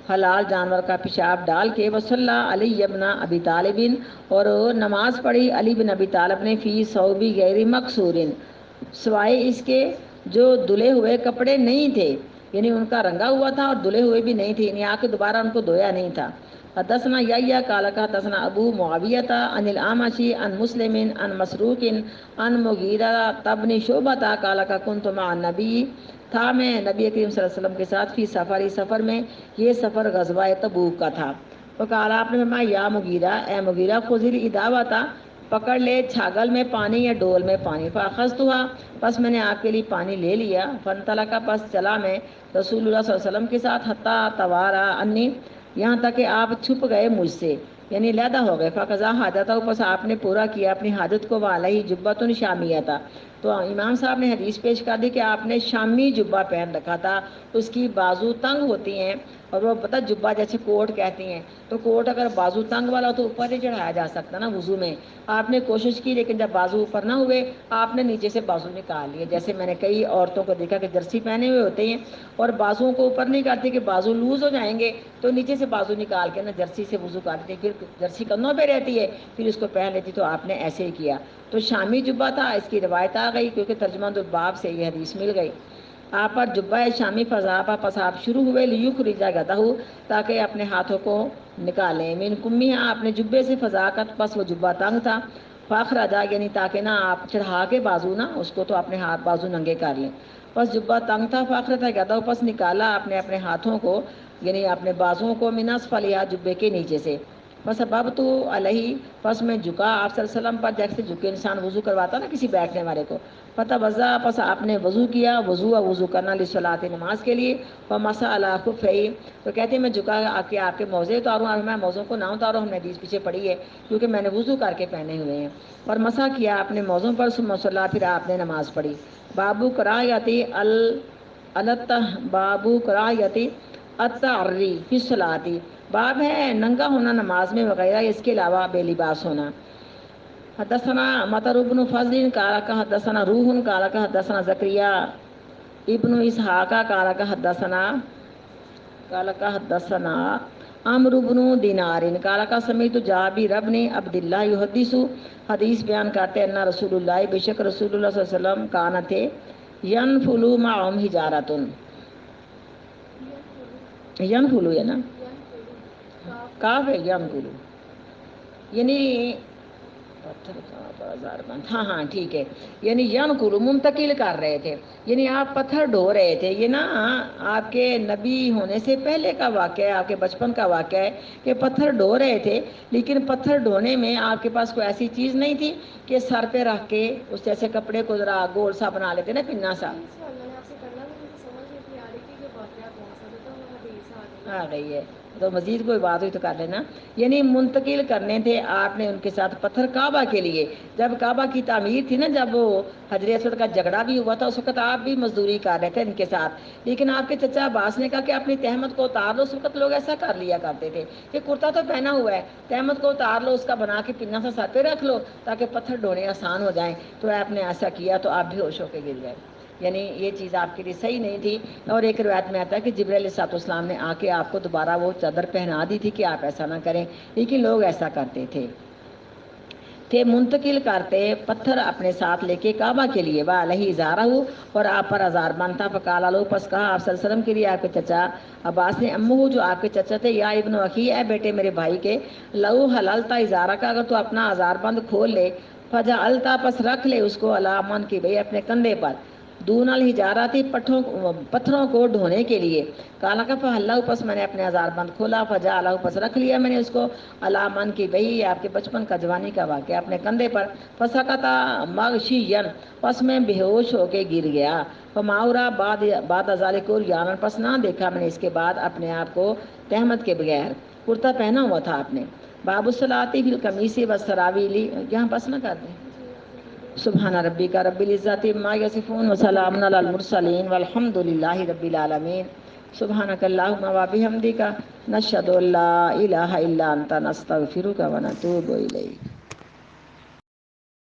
حلال جانور کا پیشاب ڈال کے وصلی علی ابن ابی طالب, اور نماز پڑھی علی بن ابی طالب نے فی صوبی غیر مقصور سوائے اس کے جو دھلے ہوئے کپڑے نہیں تھے, یعنی ان کا رنگا ہوا تھا اور دھلے ہوئے بھی نہیں تھے, یعنی آ کے دوبارہ ان کو دھویا نہیں تھا. حدثنا یحییٰ قال حدثنا ابو معاویہ عن الاعمش عن مسلم عن مسروق عن مغیرہ بن شعبہ قال كنت مع النبی, تھا میں نبی کریم صلی اللہ علیہ وسلم کے ساتھ فی سفر میں, یہ سفر غزوہ تبوک کا تھا. تو قال آپ نے فرمایا یا مغیرہ, اے مغیرہ خذ الاداوۃ, پکڑ لے چھاگل میں پانی یا ڈول میں پانی. فاخذتها, پس میں نے آپ کے لیے پانی لے لیا. فانطلق, پس چلا میں رسول اللہ صلی اللہ علیہ وسلم کے ساتھ حتی توارا انی, یہاں تک کہ آپ چھپ گئے مجھ سے, یعنی علیحدہ ہو گئے. فقضا حاجتہ, پس آپ نے پورا کیا اپنی حاجت کو. وعلیہ جبۃ شامیہ, تو امام صاحب نے حدیث پیش کر دی کہ آپ نے شامی جبہ پہن رکھا تھا, اس کی بازو تنگ ہوتی ہیں اور وہ پتہ جبہ جیسے کوٹ کہتی ہیں, تو کوٹ اگر بازو تنگ والا ہو تو اوپر ہی چڑھایا جا سکتا نا وضو میں. آپ نے کوشش کی لیکن جب بازو اوپر نہ ہوئے آپ نے نیچے سے بازو نکال لیے. جیسے میں نے کئی عورتوں کو دیکھا کہ جرسی پہنے ہوئے ہوتے ہیں اور بازوؤں کو اوپر نہیں کرتے کہ بازو لوز ہو جائیں گے, تو نیچے سے بازو نکال کے نا جرسی سے وضو کرتے, پھر جرسی کندھوں پہ رہتی ہے پھر اس کو پہن لیتی. تو آپ نے ایسے ہی کیا. تو شامی جبہ تھا, اس کی روایت آ گئی کیونکہ ترجمہ الباب سے یہ حدیث مل گئی. آپ پر جبہ شامی فضاپا, پس آپ شروع ہوئے لیخرجا یدہ, تاکہ اپنے ہاتھوں کو نکالیں. من کمیہا, اپنے جبے سے فضاقت, پس وہ جبہ تنگ تھا. فاخرجا, یعنی تاکہ نا آپ چڑھا کے بازو نا اس کو تو اپنے ہاتھ بازو ننگے کر لیں. پس جبہ تنگ تھا. فاخرجا یدہ, پس نکالا اپنے ہاتھوں کو, یعنی اپنے بازوؤں کو, من اسفل, جبے کے نیچے سے. بس ابابتو علیہ, پس میں جھکا آپ صلی اللہ علیہ وسلم پر جیسے جھکے انسان وضو کرواتا نا کسی بیٹھنے والے کو. فتوضا, پس آپ نے وضو کیا, وضو کرنا للصلاۃ, نماز کے لیے. فمسح علی خفیہ, تو کہتے ہیں میں جھکا آ کے آپ کے موزے اتاروں, اور میں موزوں کو نہ اتاروں, ہم نے حدیث پیچھے پڑھی ہے کیونکہ میں نے وضو کر کے پہنے ہوئے ہیں. اور مسح کیا اپنے موزوں پر, ثم صلی, پھر آپ نے نماز پڑھی. بابو کراہیت بابو کراہیت التعری فی الصلاۃ, باب ہے ننگا ہونا نماز میں وغیرہ اس کے علاوہ بے لباس ہونا. حدثنا مطر بن فضل قال حدثنا روح قال حدثنا زکریا ابن اسحاق قال حدثنا عمرو بن دینار قال سمعت جابر بن عبد اللہ یحدث, حدیث بیان کرتے ہیں رسول اللہ, بے شک رسول اللہ صلی اللہ علیہ وسلم کان تھے, ینفل معهم حجارۃ, ینفلو ہے نا, کاف ہے ینفلو, یعنی ہاں ہاں ٹھیک ہے, یعنی ینقل منتقل کر رہے تھے, یعنی آپ پتھر ڈھو رہے تھے. یہ نا آپ کے نبی ہونے سے پہلے کا واقعہ ہے, آپ کے بچپن کا واقعہ ہے کہ پتھر ڈھو رہے تھے, لیکن پتھر ڈھونے میں آپ کے پاس کوئی ایسی چیز نہیں تھی کہ سر پہ رکھ کے اس جیسے کپڑے کو ذرا گول سا بنا لیتے نا, پنا سا. میں نے آپ سے کرنا بھی مجھے سمجھ نہیں تھی آ رہی کہ یہ واقعہ کون سا تھا, تو وہ حدیث آ گئی. آ گئی ہے. تو مزید کوئی بات ہوئی تو کر لینا. یعنی منتقل کرنے تھے آپ نے ان کے ساتھ پتھر کعبہ کے لیے. جب کعبہ کی تعمیر تھی نا، جب وہ حجر اسود کا جھگڑا بھی ہوا تھا، اس وقت آپ بھی مزدوری کر رہے تھے ان کے ساتھ. لیکن آپ کے چچا عباس نے کہا کہ اپنی تہمت کو اتار لو. اس وقت لوگ ایسا کر لیا کرتے تھے کہ کرتا تو پہنا ہوا ہے، تہمت کو اتار لو، اس کا بنا کے پنا سا سر پہ رکھ لو تاکہ پتھر ڈھونے آسان ہو جائیں. تو آپ نے ایسا کیا تو آپ بھی ہوش ہو کے گر گئے. یعنی یہ چیز آپ کے لیے صحیح نہیں تھی. اور ایک روایت میں آتا ہے کہ جبرائیل علیہ الصلوۃ والسلام نے آ کے آپ کو دوبارہ وہ چادر پہنا دی تھی کہ آپ ایسا نہ کریں، لیکن لوگ ایسا کرتے تھے. منتقل کرتے پتھر اپنے ساتھ لے کے کعبہ کے لیے. وہ علیہ ازارہ ہو، اور آپ پر ازار بند تھا. فقال لو، پس کہا آپ صلی اللہ علیہ وسلم کے لیے آپ کے چچا عباس نے، امو جو آپ کے چچا تھے، یا ابن اخی، اے بیٹے میرے بھائی کے، لو حللتا ازارہ کا، اگر تو اپنا ازار بند کھول لے، فجا التا، پس رکھ لے اس کو، علامن کی بھئی اپنے کندھے پر، دون الحجاراتی، پتھروں کو ڈھونے کے لیے. کالا کا فہلہ، پس میں نے اپنے ازار بند کھولا، فجا الہ، پس رکھ لیا میں نے اس کو، علامن کی بھئی آپ کے بچپن کا جوانی کا واقعہ، اپنے کندھے پر. فسکتا مغشین، پس میں بے ہوش ہو کے گر گیا. فماورا بعد ذالک عریانا، پس نہ دیکھا میں نے اس کے بعد اپنے آپ کو تہمت کے بغیر. کرتا پہنا ہوا تھا آپ نے. باب الصلاۃ فی القمیص والسراویل، یہاں بس نہ کر دیں. جی آپ نے کر دیا. سبحان ربک رب العزۃ عما یصفون وسلام علی المرسلین والحمد للہ رب العالمین. سبحانک اللہم وبحمدک، نشہد ان لا الہ الا انت، نستغفرک ونتوب الیک.